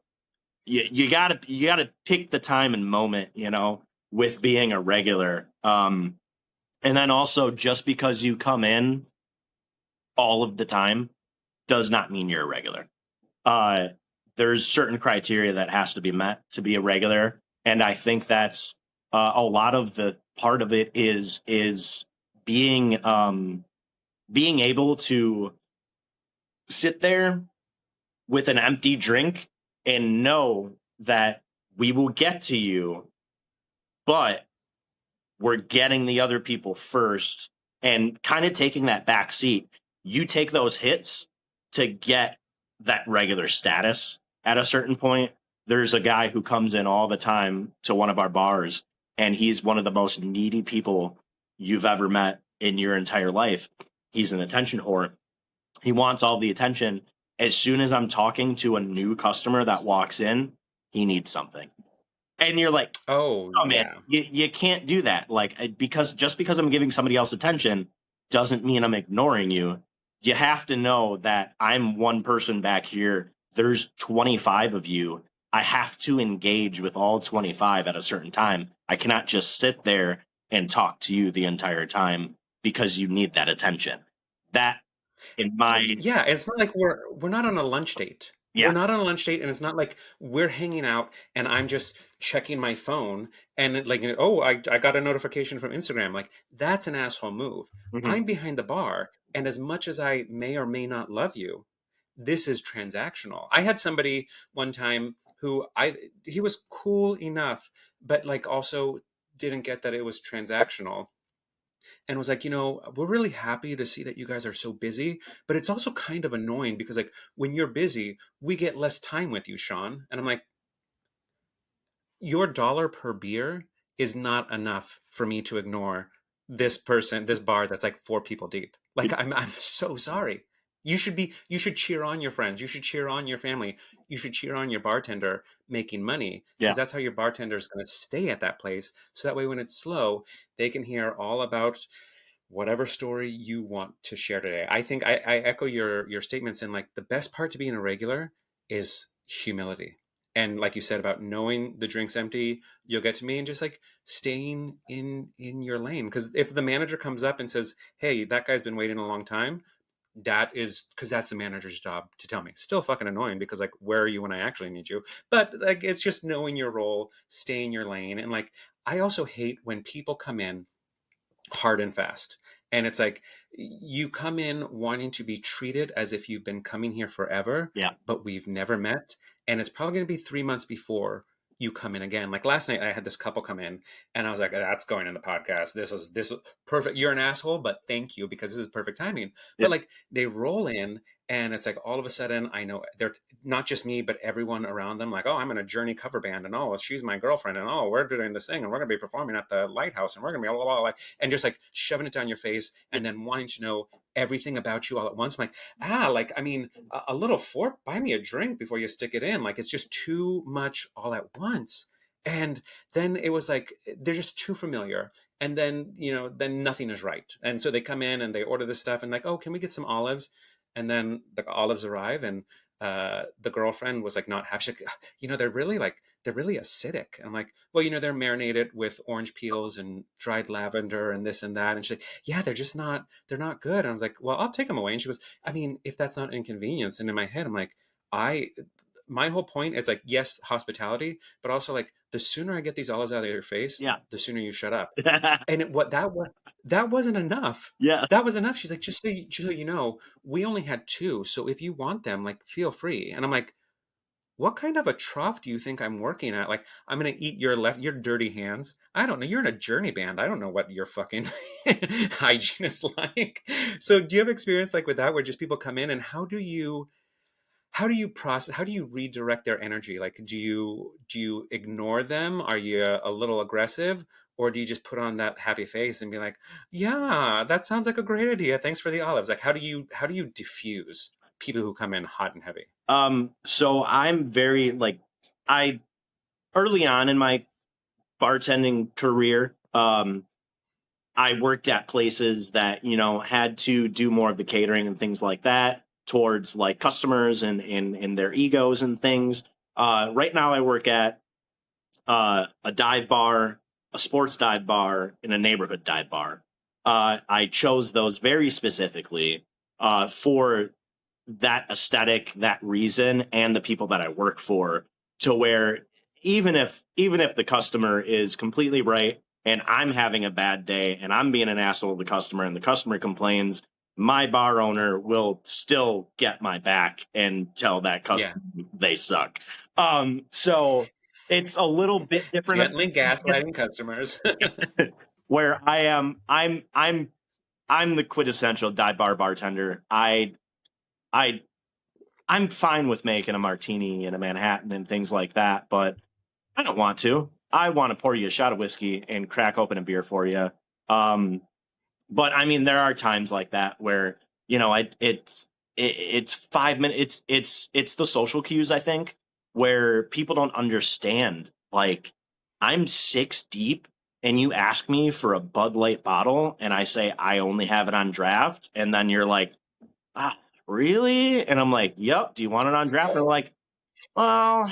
you gotta pick the time and moment, with being a regular. And then also, just because you come in all of the time does not mean you're a regular. Uh, there's certain criteria that has to be met to be a regular, and I think that's a lot of the part of it is being able to sit there with an empty drink and know that we will get to you, but we're getting the other people first and kind of taking that back seat. You take those hits to get that regular status at a certain point. There's a guy who comes in all the time to one of our bars, and he's one of the most needy people you've ever met in your entire life. He's an attention whore. He wants all the attention. As soon as I'm talking to a new customer that walks in, he needs something. And you're like, Oh, oh man, yeah. you can't do that. Like, because I'm giving somebody else attention doesn't mean I'm ignoring you. You have to know that I'm one person back here. There's 25 of you. I have to engage with all 25 at a certain time. I cannot just sit there and talk to you the entire time because you need that attention. That in my Yeah, it's not like we're not on a lunch date. We're yeah. not on a lunch date, and it's not like we're hanging out and I'm just checking my phone and like, oh, I got a notification from Instagram. Like, that's an asshole move. Mhm. I'm behind the bar, and as much as I may or may not love you, this is transactional. I had somebody one time who he was cool enough, but like also didn't get that it was transactional and was like, we're really happy to see that you guys are so busy, but it's also kind of annoying because like when you're busy, we get less time with you, Sean. And I'm like, your dollar per beer is not enough for me to ignore this bar that's like four people deep. Like I'm so sorry. You should cheer on your friends. You should cheer on your family. You should cheer on your bartender making money because Yeah. that's how your bartender is going to stay at that place. So that way when it's slow, they can hear all about whatever story you want to share today. I think I echo your statements, and like the best part to being a regular is humility. And like you said about knowing the drink's empty, you'll get to me and just like staying in your lane. Because if the manager comes up and says, "Hey, that guy's been waiting a long time," that is because that's the manager's job to tell me. Still fucking annoying because like where are you when I actually need you? But like it's just knowing your role, stay in your lane, and like I also hate when people come in hard and fast. And it's like you come in wanting to be treated as if you've been coming here forever, Yeah. but we've never met. And it's probably going to be 3 months before you come in again. Like last night, I had this couple come in, and I was like, "That's going in the podcast. This was perfect. You're an asshole, but thank you because this is perfect timing." Yeah. But like they roll in, and it's like all of a sudden, I know they're not just me, but everyone around them. Like, "Oh, I'm in a Journey cover band, and oh, she's my girlfriend, and oh, we're doing this thing, and we're going to be performing at the Lighthouse, and we're going to be blah, blah, blah," and just like shoving it down your face, and then wanting to know everything about you all at once. I'm like, like I mean, a little fork, buy me a drink before you stick it in. Like it's just too much all at once. And then it was like they're just too familiar. And then then nothing is right. And so they come in and they order this stuff and like, oh, can we get some olives? And then the olives arrive, and the girlfriend was like not happy. She's like, they're really acidic. And I'm like, well, they're marinated with orange peels and dried lavender and this and that. And she's like, yeah, they're not good. And I was like, well, I'll take them away. And she goes, I mean, if that's not inconvenience. And in my head, I'm like, I, my whole point is like, yes, hospitality, but also like the sooner I get these olives out of your face, Yeah. the sooner you shut up. And that wasn't enough. Yeah. That was enough. She's like, just so you know, we only had two. So if you want them, like, feel free. And I'm like, what kind of a trough do you think I'm working at? Like, I'm gonna eat your dirty hands. I don't know. You're in a journey band. I don't know what your fucking hygiene is like. So, do you have experience like with that, where just people come in, and how do you redirect their energy? Like, do you ignore them? Are you a little aggressive, or do you just put on that happy face and be like, yeah, that sounds like a great idea. Thanks for the olives. Like, how do you diffuse people who come in hot and heavy? So I'm very like I early on in my bartending career, I worked at places that, had to do more of the catering and things like that towards like customers and their egos and things. Right now I work at a dive bar, a sports dive bar, and a neighborhood dive bar. I chose those very specifically for that aesthetic, that reason, and the people that I work for, to where even if the customer is completely right and I'm having a bad day and I'm being an asshole to the customer and the customer complains, my bar owner will still get my back and tell that Yeah. customer they suck. So it's a little bit different Gently gaslighting customers. where I'm the quintessential dive bar bartender. I I'm fine with making a martini and a Manhattan and things like that, but I don't want to. I want to pour you a shot of whiskey and crack open a beer for you. Um, but I mean, there are times like that where it's 5 minutes. It's the social cues, I think, where people don't understand. Like, I'm six deep, and you ask me for a Bud Light bottle, and I say I only have it on draft, and then you're like, ah, really? And I'm like, yep. Do you want it on draft? And they're like, well,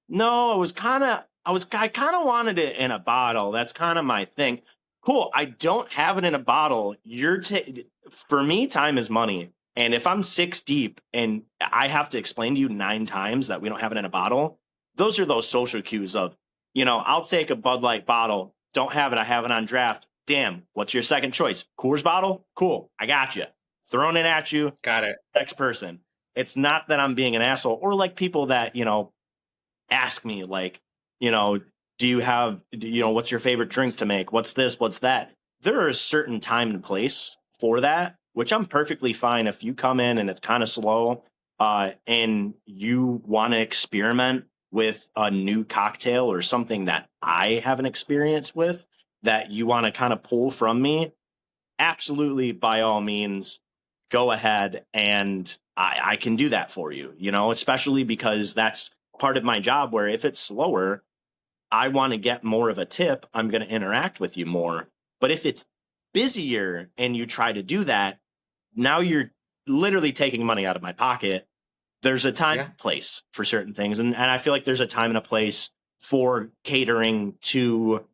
no, I kind of wanted it in a bottle. That's kind of my thing. Cool. I don't have it in a bottle. For me, time is money. And if I'm six deep and I have to explain to you 9 times that we don't have it in a bottle, those are those social cues of, I'll take a Bud Light bottle. Don't have it. I have it on draft. Damn. What's your second choice? Coors bottle? Cool. I got you. Throwing it at you. Got it. Next person. It's not that I'm being an asshole, or like people that, ask me like, do you have, what's your favorite drink to make? What's this? What's that? There is a certain time and place for that, which I'm perfectly fine if you come in and it's kind of slow and you want to experiment with a new cocktail or something that I haven't experienced with that you want to kind of pull from me. Absolutely, by all means, go ahead and I can do that for you, especially because that's part of my job where if it's slower, I want to get more of a tip. I'm going to interact with you more. But if it's busier and you try to do that, now you're literally taking money out of my pocket. There's a time and place for certain things. And I feel like there's a time and a place for catering to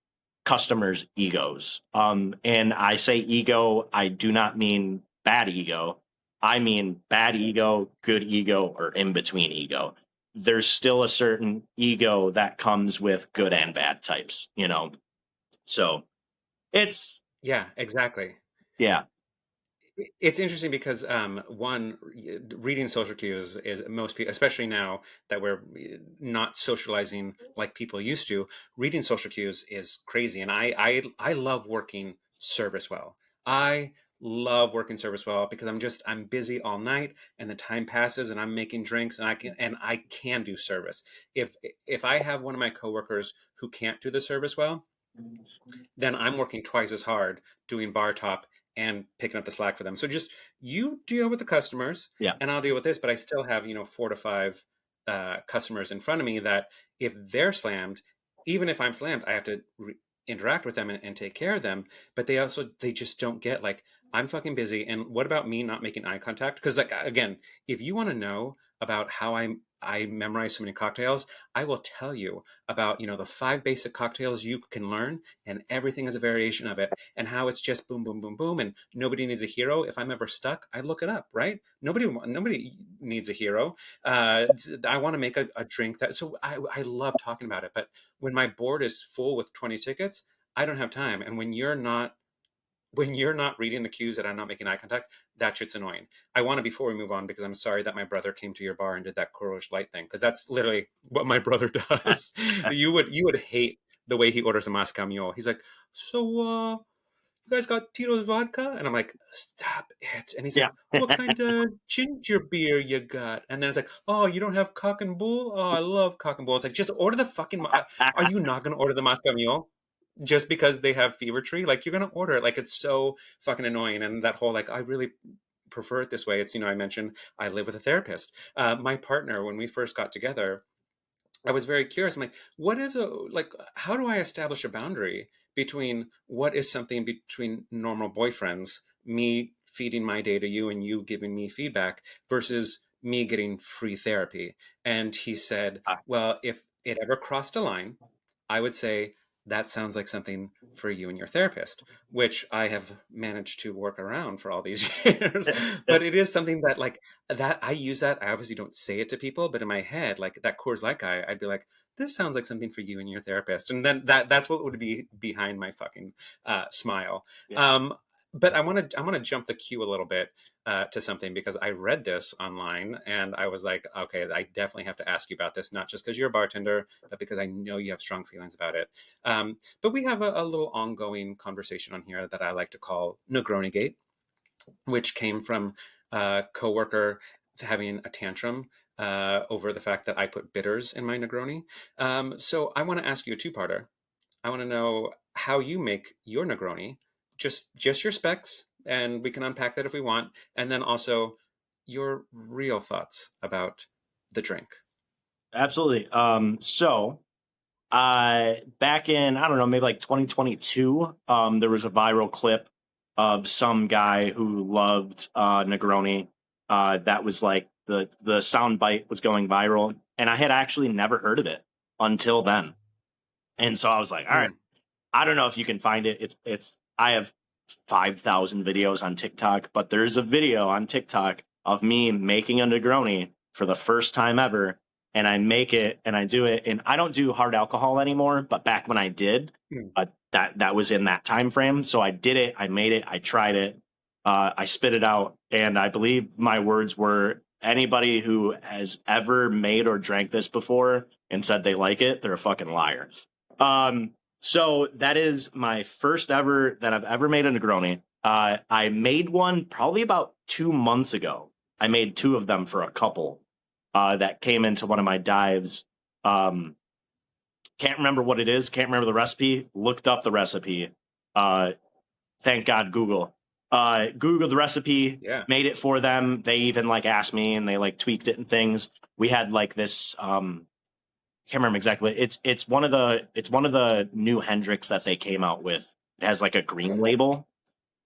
customers' egos. And I say ego, I do not mean bad ego. I mean bad ego, good ego, or in between ego. There's still a certain ego that comes with good and bad types, So it's Yeah, exactly. yeah. It's interesting because reading social cues is most people, especially now that we're not socializing like people used to. Reading social cues is crazy, and I love working service well. I love working service well because I'm busy all night, and the time passes, and I'm making drinks, and I can do service. If I have one of my coworkers who can't do the service well, then I'm working twice as hard doing bar top and picking up the slack for them. So just you deal with the customers Yeah. and I'll deal with this, but I still have, 4 to 5 customers in front of me that if they're slammed, even if I'm slammed, I have to interact with them and take care of them. But they just don't get like, I'm fucking busy. And what about me not making eye contact? Because like, again, if you want to know about how I memorize so many cocktails, I will tell you about, the 5 basic cocktails you can learn, and everything is a variation of it, and how it's just boom, boom, boom, boom, and nobody needs a hero. If I'm ever stuck, I look it up, right? Nobody needs a hero. I want to make a drink so I love talking about it, but when my board is full with 20 tickets, I don't have time. And when you're not reading the cues that I'm not making eye contact, that shit's annoying. I want to, before we move on, because I'm sorry that my brother came to your bar and did that Coors Light thing, because that's literally what my brother does. You would hate the way he orders a Moscow Mule. He's like, so you guys got Tito's vodka? And I'm like, stop it. And he's Yeah. like, what kind of ginger beer you got? And then it's like, oh, you don't have cock and bull? Oh, I love cock and bull. It's like, just order the fucking. Are you not going to order the Moscow Mule? Just because they have Fever Tree, like you're gonna order it. Like it's so fucking annoying. And that whole like, I really prefer it this way. It's, I mentioned I live with a therapist. My partner, when we first got together, I was very curious. I'm like, what is how do I establish a boundary between what is something between normal boyfriends, me feeding my day to you and you giving me feedback, versus me getting free therapy. And he said, Ah, well, if it ever crossed a line, I would say that sounds like something for you and your therapist, which I have managed to work around for all these years. But it is something that, like, that I use that. I obviously don't say it to people, but in my head, like that Coors Light guy, I'd be like, this sounds like something for you and your therapist. And then that's what would be behind my fucking smile. yeah. Um, but I want to jump the queue a little bit to something, because I read this online and I was like, okay, I definitely have to ask you about this, not just because you're a bartender, but because I know you have strong feelings about it. But we have a little ongoing conversation on here that I like to call Negroni Gate, which came from a coworker having a tantrum over the fact that I put bitters in my Negroni. So I want to ask you a two-parter. I want to know how you make your Negroni, just your specs, and we can unpack that if we want, and then also your real thoughts about the drink. Absolutely. Back in, I don't know, maybe like 2022, there was a viral clip of some guy who loved Negroni. That was like the sound bite was going viral, and I had actually never heard of it until then. And so I was like, all right, Mm. I don't know if you can find it. It's I have 5,000 videos on TikTok, but there's a video on TikTok of me making a Negroni for the first time ever. And I make it and I do it. And I don't do hard alcohol anymore, but back when I did, Mm. that was in that time frame. So I did it, I made it, I tried it, I spit it out, and I believe my words were, anybody who has ever made or drank this before and said they like it, they're a fucking liar. So that is my first ever that I've ever made a Negroni. I made one probably about 2 months ago. I made two of them for a couple that came into one of my dives. Um, can't remember what it is. Can't remember the recipe. Looked up the recipe. Uh, thank God Google. Googled the recipe, Yeah. made it for them. They even like asked me and they like tweaked it and things. We had like this can't remember exactly. It's one of the new Hendrix that they came out with. It has like a green label.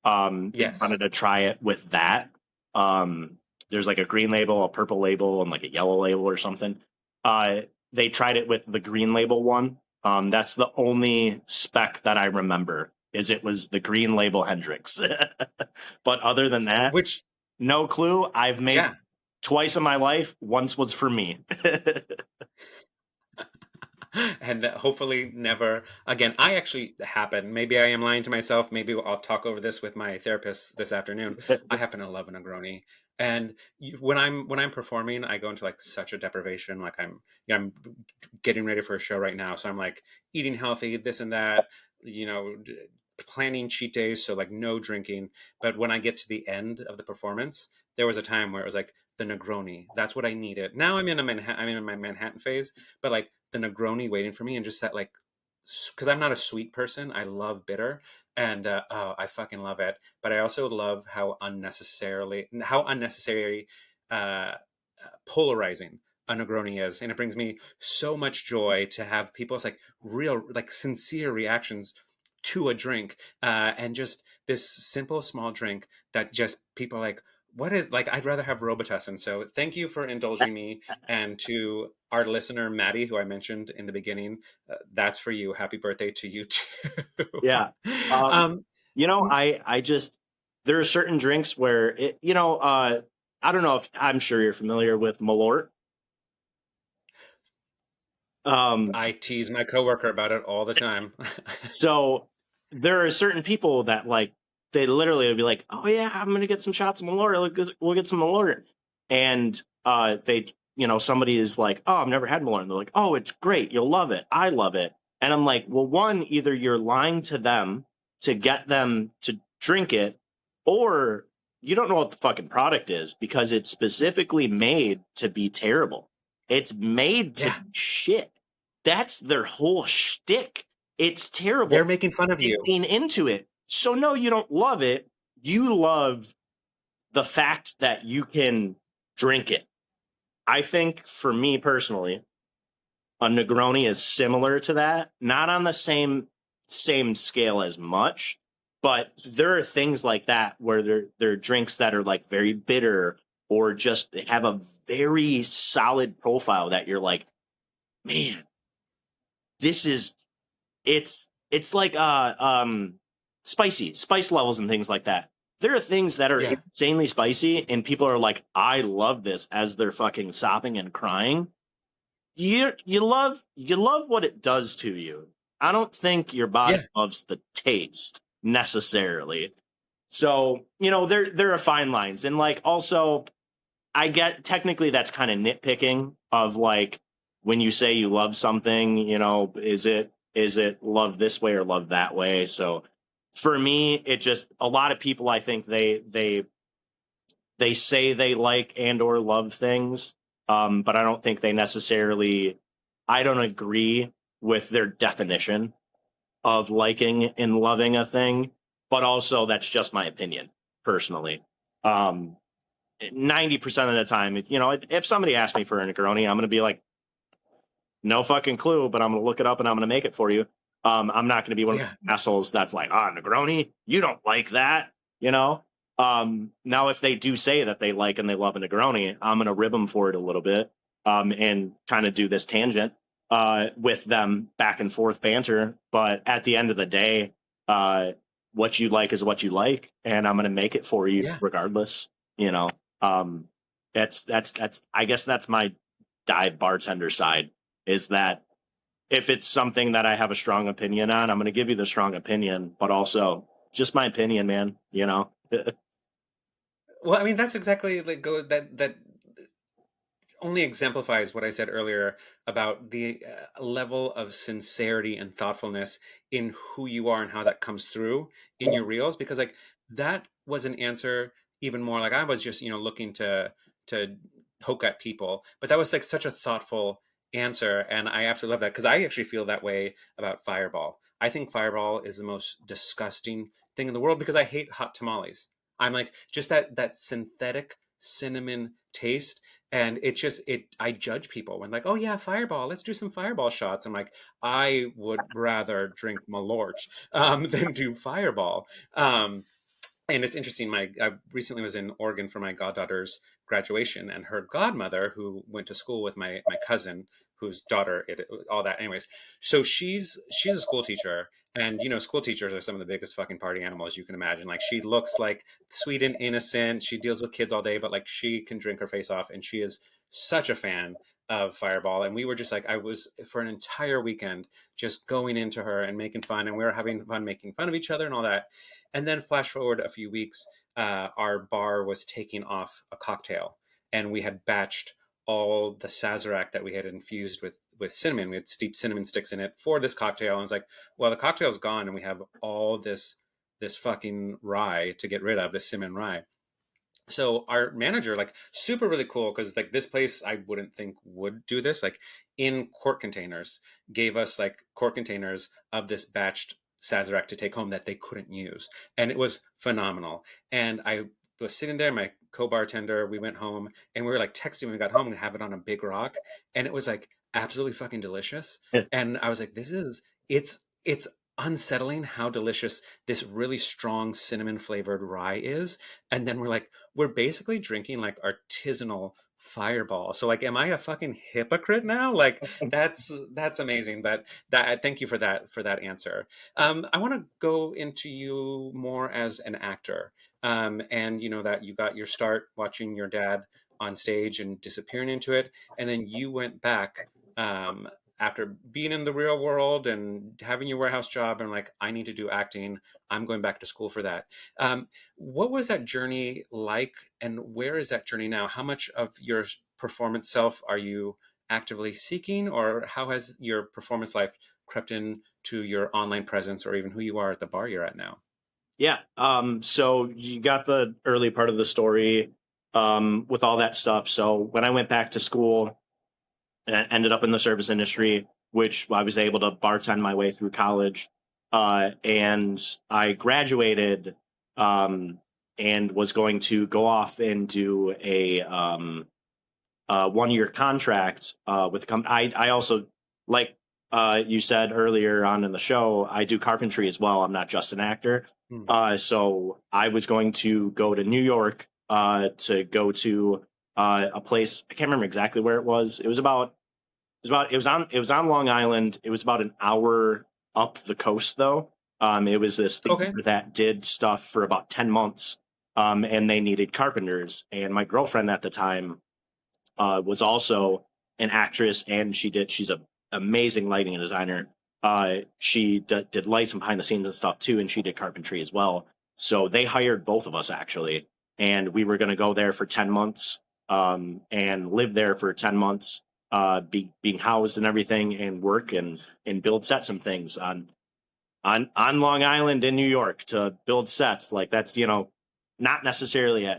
We wanted Yes. to try it with that. Um, there's like a green label, a purple label, and like a yellow label or something. Uh, they tried it with the green label one. That's the only spec that I remember is it was the green label Hendrix. But other than that, Which, no clue. I've made yeah. twice in my life. Once was for me. And hopefully never again. I actually happen, maybe I am lying to myself, maybe I'll talk over this with my therapist this afternoon. I happen to love a Negroni. And when I'm performing, I go into like such a deprivation. Like I'm getting ready for a show right now, so I'm like eating healthy, this and that, you know, planning cheat days, so like no drinking. But when I get to the end of the performance, there was a time where it was like the Negroni. That's what I needed. Now I'm in my Manhattan phase, but like the Negroni waiting for me, and just that, like, because I'm not a sweet person, I love bitter, and oh, I fucking love it. But I also love how unnecessary uh, polarizing a Negroni is, and it brings me so much joy to have people's like real, like sincere reactions to a drink, and just this simple small drink that just people are like, what is, like, I'd rather have Robitussin. So thank you for indulging me. And to our listener, Matty, who I mentioned in the beginning, that's for you. Happy birthday to you too. Yeah. Um, um, I just there are certain drinks where I don't know if I'm sure you're familiar with Malort. Um, I tease my coworker about it all the time. so there are certain people that like they literally would be like, "Oh yeah, I'm gonna get some shots of Malort. We'll get some Malort," and they somebody is like, "Oh, I've never had Malort," and they're like, "Oh, it's great. You'll love it. I love it." And I'm like, "Well, one, either you're lying to them to get them to drink it, or you don't know what the fucking product is because it's specifically made to be terrible. It's made to Yeah, be shit. That's their whole shtick. It's terrible. they're making fun of They you. lean into it. So no, you don't love it. You love the fact that you can drink it. I think for me personally, a Negroni is similar to that. Not on the same same scale as much, but there are things like that where there are drinks that are like very bitter or just have a very solid profile that you're like, man, this is it's like spicy spice levels and things like that. There are things that are Yeah. insanely spicy and people are like, I love this, as they're fucking sobbing and crying. You love what it does to you. I don't think your body Yeah. loves the taste necessarily. So, there are fine lines. And like also I get, technically that's kind of nitpicking of like, when you say you love something, is it love this way or love that way? So for me, it just, a lot of people, I think they say they like and or love things, but I don't think they necessarily. I don't agree with their definition of liking and loving a thing, but also that's just my opinion personally. Um, 90% of the time, if somebody asks me for a Negroni, I'm going to be like, no fucking clue, but I'm going to look it up and I'm going to make it for you. I'm not going to be one of Yeah. the assholes that's like, Negroni, you don't like that, you know? Now, if they do say that they like and they love a Negroni, I'm going to rib them for it a little bit, and kind of do this tangent with them, back and forth banter. But at the end of the day, uh, what you like is what you like, and I'm going to make it for you Yeah. regardless. You know, um, that's I guess that's my dive bartender side, is that if it's something that I have a strong opinion on, I'm going to give you the strong opinion, but also just my opinion, man. Well, I mean, that's exactly like that only exemplifies what I said earlier about the level of sincerity and thoughtfulness in who you are and how that comes through in your reels. Because like that was an answer even more like I was just looking to poke at people, but that was like such a thoughtful answer, and I absolutely love that because I actually feel that way about Fireball. I think Fireball is the most disgusting thing in the world because I hate hot tamales. I'm like just that synthetic cinnamon taste, and I judge people when like, oh yeah, Fireball, let's do some Fireball shots. I'm like, I would rather drink Malort than do Fireball. And it's interesting. I recently was in Oregon for my goddaughter's graduation, and her godmother, who went to school with my cousin, whose daughter all that. Anyways, so she's a school teacher, and school teachers are some of the biggest fucking party animals you can imagine. Like she looks like sweet and innocent. She deals with kids all day, but like she can drink her face off, and she is such a fan of Fireball. And we were just like, I was for an entire weekend just going into her and making fun, and we were having fun making fun of each other and all that. And then flash forward a few weeks, our bar was taking off a cocktail, and we had batched all the Sazerac that we had infused with cinnamon. We had steeped cinnamon sticks in it for this cocktail. And I was like, well, the cocktail's gone, and we have all this fucking rye to get rid of, this cinnamon rye. So our manager, like super really cool, because like this place I wouldn't think would do this, like in quart containers, gave us like quart containers of this batched Sazerac to take home that they couldn't use. And it was phenomenal. And I was sitting there, my co-bartender, we went home and we were like texting when we got home and have it on a big rock. And it was like absolutely fucking delicious. And I was like, it's unsettling how delicious this really strong cinnamon flavored rye is. And then we're basically drinking like artisanal Fireball. So like, am I a fucking hypocrite now? Like that's amazing. That thank you for that answer. I want to go into you more as an actor, and that you got your start watching your dad on stage and disappearing into it, and then you went back um, after being in the real world and having your warehouse job, and like, I need to do acting. I'm going back to school for that. What was that journey like, and where is that journey now? How much of your performance self are you actively seeking, or how has your performance life crept in to your online presence, or even who you are at the bar you're at now? Yeah. So you got the early part of the story, with all that stuff. So when I went back to school, and ended up in the service industry, which I was able to bartend my way through college. And I graduated, and was going to go off and do a 1-year contract with a company. I also, like you said earlier on in the show, I do carpentry as well. I'm not just an actor. So I was going to go to New York to go to a place. I can't remember exactly where it was. It was on Long Island. It was about an hour up the coast, though. It was this Okay. theater that did stuff for about 10 months, and they needed carpenters. And my girlfriend at the time was also an actress, and she's an amazing lighting designer. She did lights and behind the scenes and stuff too, and she did carpentry as well. So they hired both of us actually, and we were going to go there for 10 months and live there for 10 months, being housed and everything, and work and build sets and things on Long Island in New York to build sets. Like that's, not necessarily I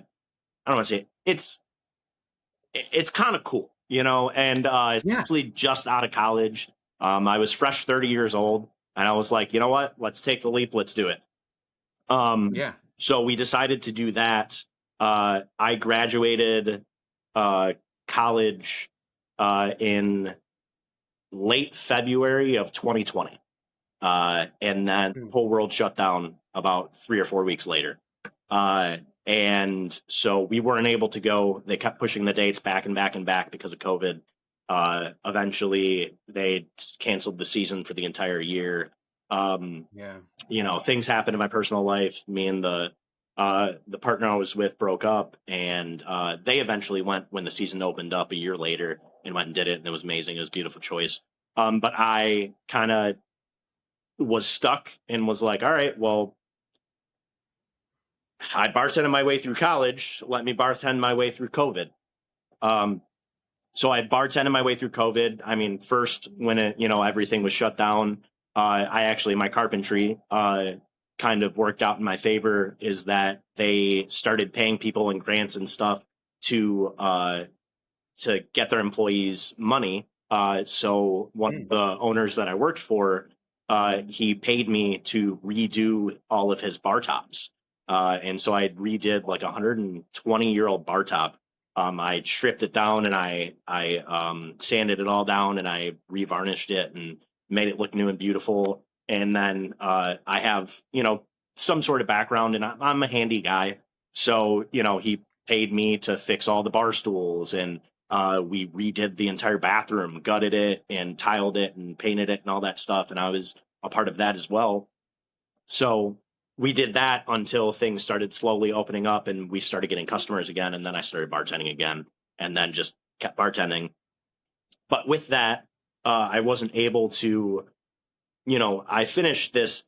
don't want to say it's kind of cool, and especially just out of college. I was fresh 30 years old, and I was like, you know what? Let's take the leap. Let's do it. Yeah. So we decided to do that. I graduated college in late February of 2020. And then the whole world shut down about 3 or 4 weeks later. And so we weren't able to go. They kept pushing the dates back and back and back because of COVID. Eventually, they canceled the season for the entire year. Things happened in my personal life. Me and the partner I was with broke up, and they eventually went when the season opened up a year later and went and did it, and it was amazing. It was a beautiful choice. But I kind of was stuck and was like, all right, well, I bartended my way through college. Let me bartend my way through COVID. So I bartended my way through COVID. I mean, first when everything was shut down, my carpentry kind of worked out in my favor, is that they started paying people in grants and stuff to get their employees money. So one of the owners that I worked for, he paid me to redo all of his bar tops. And so I redid like a 120-year-old bar top. I stripped it down and I sanded it all down, and I revarnished it and made it look new and beautiful. And then I have, some sort of background, and I'm a handy guy. So, he paid me to fix all the bar stools, and we redid the entire bathroom, gutted it and tiled it and painted it and all that stuff. And I was a part of that as well. So we did that until things started slowly opening up and we started getting customers again. And then I started bartending again, and then just kept bartending. But with that, I wasn't able to, I finished this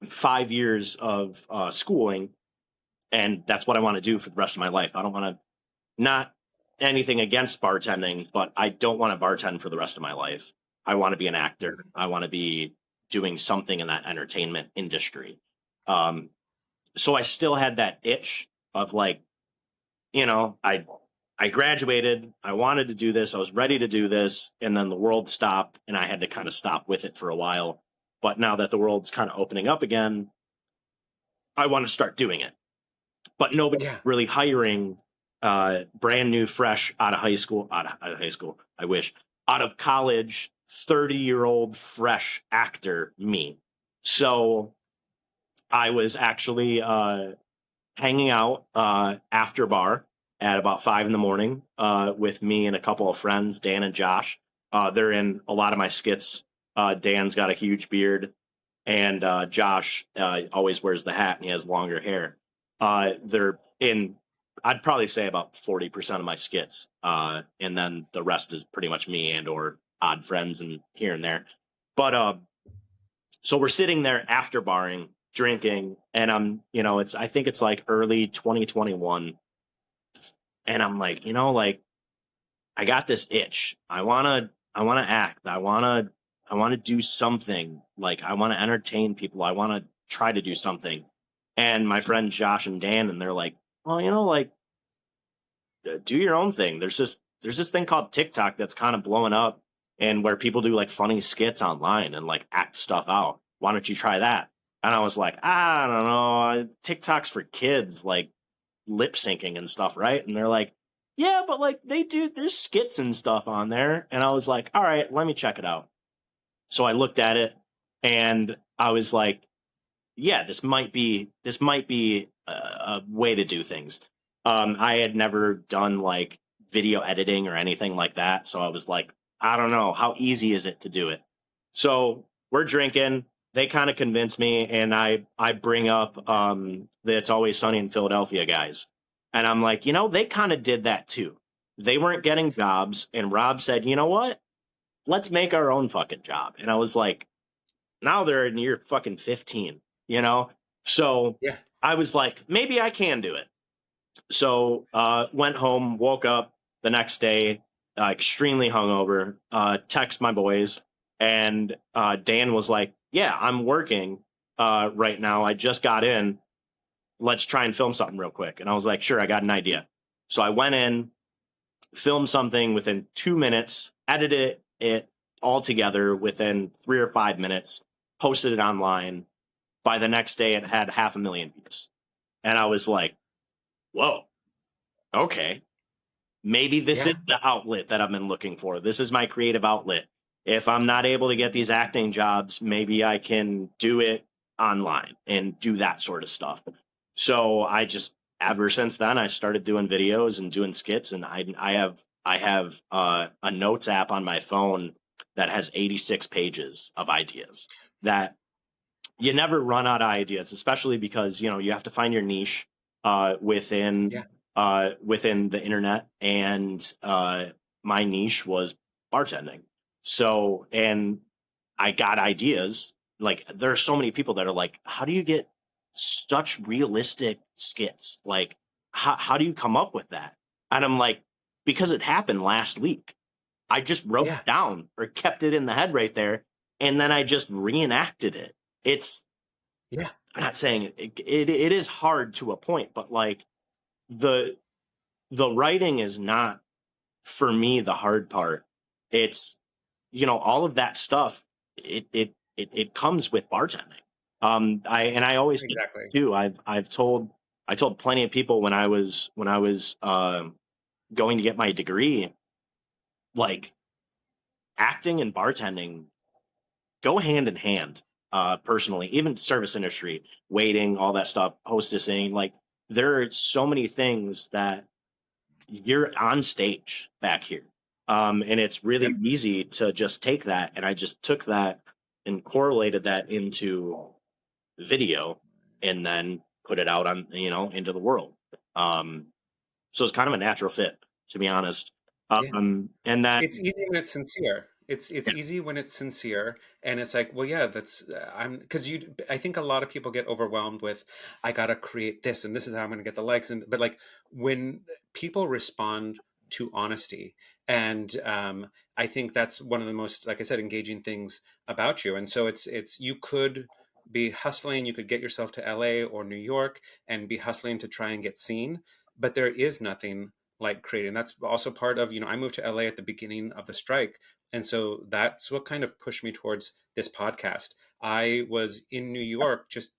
5 years of schooling, and that's what I want to do for the rest of my life. I don't want to, not anything against bartending, but I don't want to bartend for the rest of my life. I want to be an actor. I want to be doing something in that entertainment industry. So I still had that itch of like, I graduated, I wanted to do this, I was ready to do this, and then the world stopped, and I had to kind of stop with it for a while. But now that the world's kind of opening up again, I want to start doing it. But nobody's really hiring brand new, fresh out of college, 30-year-old fresh actor me. So I was actually hanging out after bar at about 5 a.m. With me and a couple of friends, Dan and Josh. They're in a lot of my skits. Dan's got a huge beard, and Josh always wears the hat, and he has longer hair. They're in, I'd probably say about 40% of my skits, and then the rest is pretty much me and or odd friends and here and there. But so we're sitting there after barring, drinking, and I'm, I think it's like early 2021, and I'm like, I got this itch. I wanna act. I wanna do something. Like, I want to entertain people. I want to try to do something. And my friends Josh and Dan, and they're like, well, do your own thing. There's this thing called TikTok that's kind of blowing up, and where people do like funny skits online and like act stuff out. Why don't you try that? And I was like, I don't know. TikTok's for kids, like lip syncing and stuff, right? And they're like, yeah, but like there's skits and stuff on there. And I was like, all right, let me check it out. So I looked at it and I was like, yeah, this might be a way to do things. I had never done like video editing or anything like that, so I was like, I don't know, how easy is it to do it? So we're drinking. They kind of convince me, and I bring up the It's Always Sunny in Philadelphia guys, and I'm like, they kind of did that too. They weren't getting jobs, and Rob said, you know what? Let's make our own fucking job. And I was like, now they're in year fucking 15, you know? So Yeah. I was like, maybe I can do it. So went home, woke up the next day, extremely hungover, text my boys, and Dan was like, yeah, I'm working right now. I just got in. Let's try and film something real quick. And I was like, sure, I got an idea. So I went in, filmed something within 2 minutes, edited it all together within 3 or 5 minutes, posted it online. By the next day, it had 500,000 views. And I was like, whoa, okay. Maybe this is Yeah. the outlet that I've been looking for. This is my creative outlet. If I'm not able to get these acting jobs, maybe I can do it online and do that sort of stuff. So I just, ever since then, I started doing videos and doing skits, and I have a notes app on my phone that has 86 pages of ideas that you never run out of ideas, especially because you have to find your niche within Yeah. within the internet, and my niche was bartending. So, and I got ideas. Like, there are so many people that are like, "How do you get such realistic skits? Like, how do you come up with that?" And I'm like, because it happened last week. I just wrote Yeah. it down or kept it in the head right there, and then I just reenacted it. It's Yeah. I'm not saying it is hard to a point, but like the the writing is not for me the hard part. It's all of that stuff. It comes with bartending. I always say Exactly. too. I told plenty of people when I was going to get my degree, like, acting and bartending go hand in hand. Personally, even service industry, waiting, all that stuff, hostessing, like, there are so many things that you're on stage back here. And it's really Yep. easy to just take that. And I just took that and correlated that into video and then put it out on, into the world. Um, so it's kind of a natural fit, to be honest. Yeah. And then, It's easy when it's sincere. It's yeah, easy when it's sincere, and it's like, well, yeah, that's I'm because you. I think a lot of people get overwhelmed with, I gotta create this, and this is how I'm gonna get the likes, and but like when people respond to honesty, and I think that's one of the most, like I said, engaging things about you. And so it's you could be hustling, you could get yourself to LA or New York and be hustling to try and get seen, but there is nothing like creating. That's also part of, I moved to LA at the beginning of the strike. And so that's what kind of pushed me towards this podcast. I was in New York just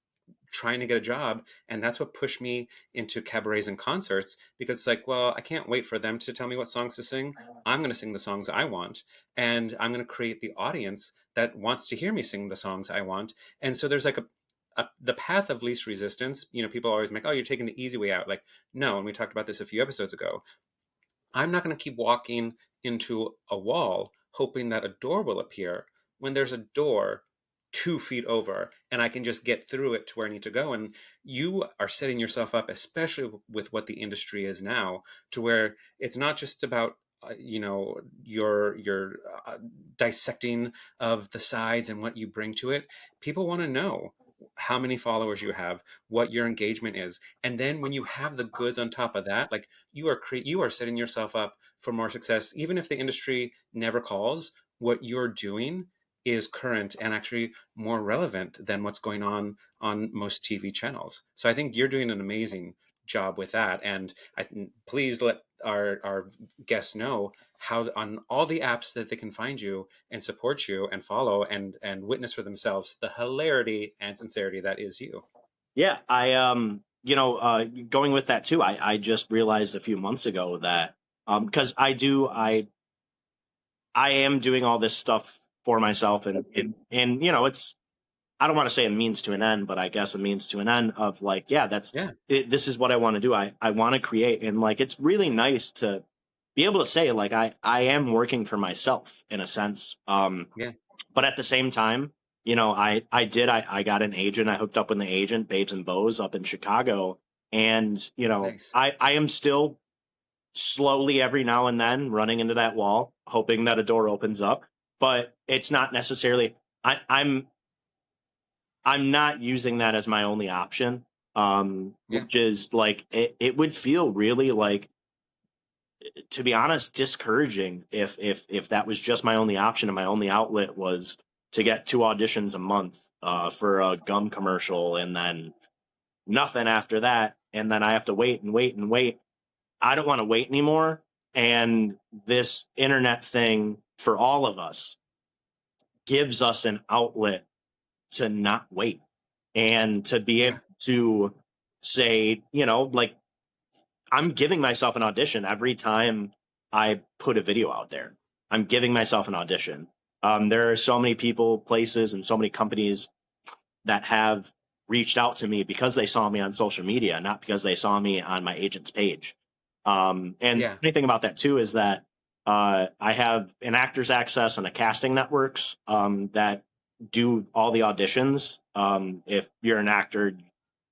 trying to get a job. And that's what pushed me into cabarets and concerts, because it's like, well, I can't wait for them to tell me what songs to sing. I'm going to sing the songs I want. And I'm going to create the audience that wants to hear me sing the songs I want. And so there's like the path of least resistance. People always make, oh, you're taking the easy way out. Like, no. And we talked about this a few episodes ago. I'm not going to keep walking into a wall hoping that a door will appear when there's a door 2 feet over and I can just get through it to where I need to go. And you are setting yourself up, especially with what the industry is now, to where it's not just about your dissecting of the sides and what you bring to it. People want to know how many followers you have, what your engagement is, and then when you have the goods on top of that, like, you are setting yourself up for more success. Even if the industry never calls, what you're doing is current and actually more relevant than what's going on most TV channels. So I think you're doing an amazing job with that. And please let our guests know how on all the apps that they can find you and support you and follow and witness for themselves the hilarity and sincerity that is you. yeah, going with that too, I just realized a few months ago that because I am doing all this stuff for myself, and you know, it's, I don't want to say a means to an end, but I guess a means to an end of like, yeah, that's Yeah. it, this is what I want to do. I want to create, and like it's really nice to be able to say like I am working for myself in a sense. Yeah. But at the same time, you know, I got an agent. I hooked up with an agent, Babes and Bows, up in Chicago, and you know, Nice. I am still slowly every now and then running into that wall, hoping that a door opens up. But it's not necessarily. I'm not using that as my only option. Yeah. Which is like it would feel really like, to be honest, discouraging if that was just my only option and my only outlet was to get 2 auditions a month for a gum commercial and then nothing after that, and then I have to wait and wait and wait. I don't want to wait anymore. And this internet thing for all of us gives us an outlet to not wait and to be able Yeah. to say, you know, like I'm giving myself an audition every time I put a video out there. I'm giving myself an audition. There are so many people, places, and so many companies that have reached out to me because they saw me on social media, not because they saw me on my agent's page. And Yeah. anything about that too is that I have an Actors Access and a casting networks that do all the auditions. If you're an actor,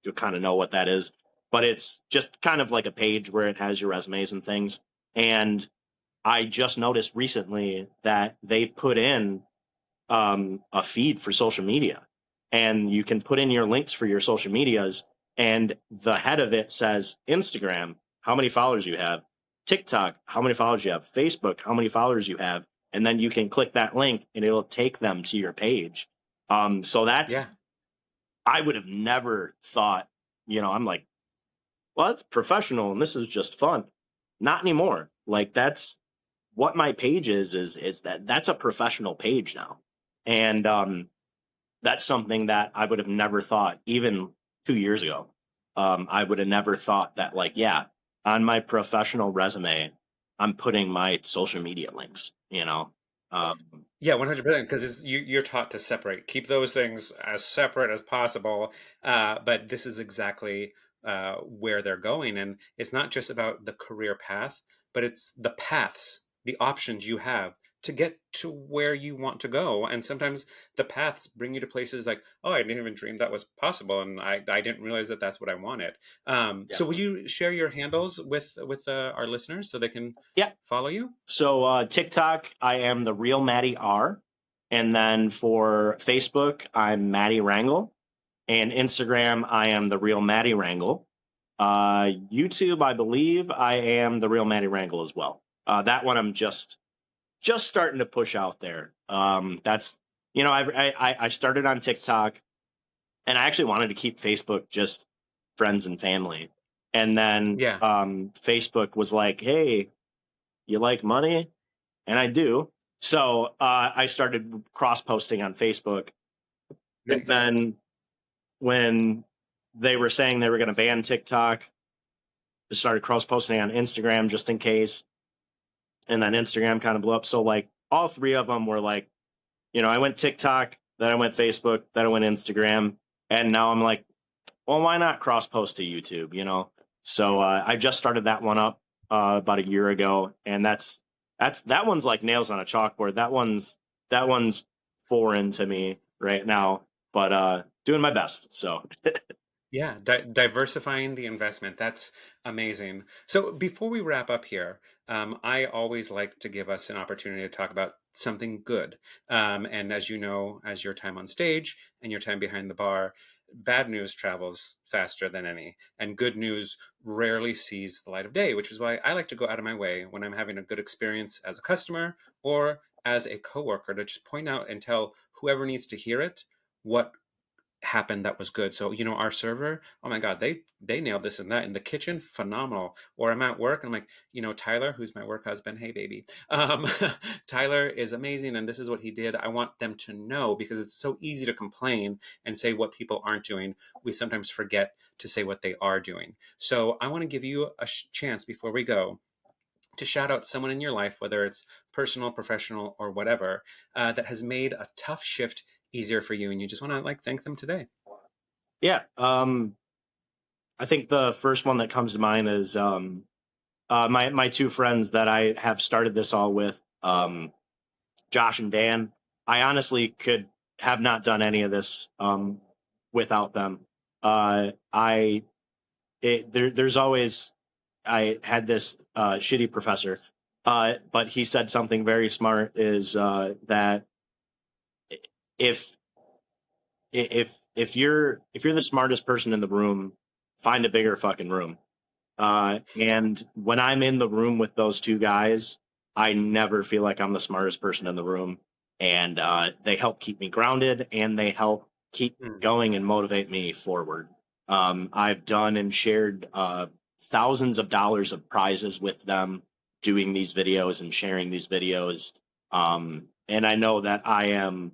you'll kind of know what that is, but it's just kind of like a page where it has your resumes and things. And I just noticed recently that they put in a feed for social media, and you can put in your links for your social medias, and the head of it says Instagram, how many followers you have, TikTok, how many followers you have, Facebook, how many followers you have, and then you can click that link and it'll take them to your page. So that's, Yeah. I would have never thought, you know, I'm like, well, that's professional and this is just fun. Not anymore. Like that's what my page is that that's a professional page now. And that's something that I would have never thought even 2 years ago. I would have never thought that, like, yeah, on my professional resume, I'm putting my social media links, you know? Um, Yeah, 100%. Because you're taught to separate, keep those things as separate as possible. But this is exactly where they're going, and it's not just about the career path, but it's the paths, the options you have to get to where you want to go. And sometimes the paths bring you to places like, oh, I didn't even dream that was possible, and I didn't realize that that's what I wanted. yeah. So, will you share your handles with our listeners so they can Yeah. follow you? So TikTok, I am the real Matty R. And then for Facebook, I'm Matty Rangel. And Instagram, I am the real Matty Rangel. YouTube, I believe I am the real Matty Rangel as well. That one I'm just starting to push out there. That's, you know, I started on TikTok, and I actually wanted to keep Facebook just friends and family. And then Yeah, Facebook was like, "Hey, you like money?" And I do. So I started cross posting on Facebook. And nice. then when they were saying they were going to ban TikTok, I started cross posting on Instagram just in case. And then Instagram kind of blew up. So like all three of them were like, you know, I went TikTok, then I went Facebook, then I went Instagram, and now I'm like, well, why not cross post to YouTube? You know, so I just started that one up about a year ago, and that one's like nails on a chalkboard. That one's foreign to me right now, but doing my best. So Yeah, diversifying the investment. That's amazing. So before we wrap up here, I always like to give us an opportunity to talk about something good. And as you know, as your time on stage and your time behind the bar, bad news travels faster than any, and good news rarely sees the light of day, which is why I like to go out of my way when I'm having a good experience as a customer or as a coworker to just point out and tell whoever needs to hear it what happened that was good. So, our server, oh my God, they nailed this and that in the kitchen, phenomenal. Or I'm at work and I'm like, Tyler, who's my work husband, hey baby. Tyler is amazing and this is what he did. I want them to know because it's so easy to complain and say what people aren't doing. We sometimes forget to say what they are doing. So I want to give you a chance before we go to shout out someone in your life, whether it's personal, professional, or whatever, that has made a tough shift easier for you, and you just want to like thank them today. Yeah. I think the first one that comes to mind is my two friends that I have started this all with, Josh and Dan. I honestly could have not done any of this without them. There's always, I had this shitty professor, but he said something very smart, is that if if you're the smartest person in the room, find a bigger fucking room. And when I'm in the room with those two guys, I never feel like I'm the smartest person in the room. And they help keep me grounded, and they help keep going and motivate me forward. I've done and shared thousands of dollars of prizes with them doing these videos and sharing these videos. And I know that I am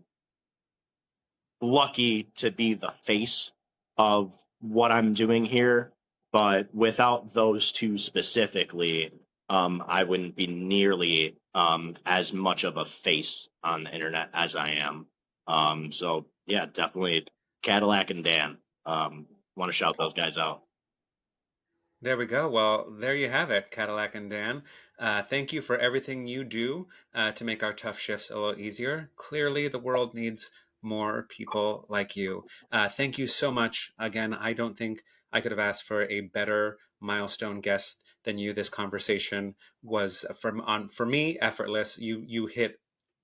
lucky to be the face of what I'm doing here, but without those two specifically, I wouldn't be nearly as much of a face on the internet as I am. So yeah, definitely Cadillac and Dan. Want to shout those guys out. There we go. Well, there you have it, Cadillac and Dan. Thank you for everything you do to make our tough shifts a little easier. Clearly, the world needs more people like you. Thank you so much. Again, I don't think I could have asked for a better milestone guest than you. This conversation was, for me, effortless. You hit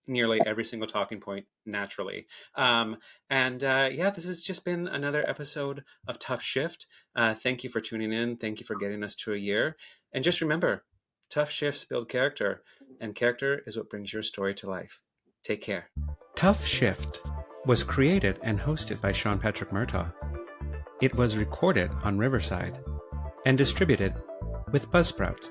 nearly every single talking point naturally. Yeah, this has just been another episode of Tough Shift. Thank you for tuning in. Thank you for getting us to a year. And just remember, tough shifts build character, and character is what brings your story to life. Take care. Tough Shift was created and hosted by Sean Patrick Murtagh. It was recorded on Riverside and distributed with Buzzsprout.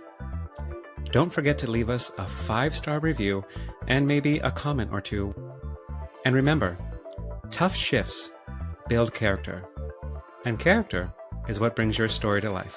Don't forget to leave us a 5-star review and maybe a comment or two. And remember, tough shifts build character, and character is what brings your story to life.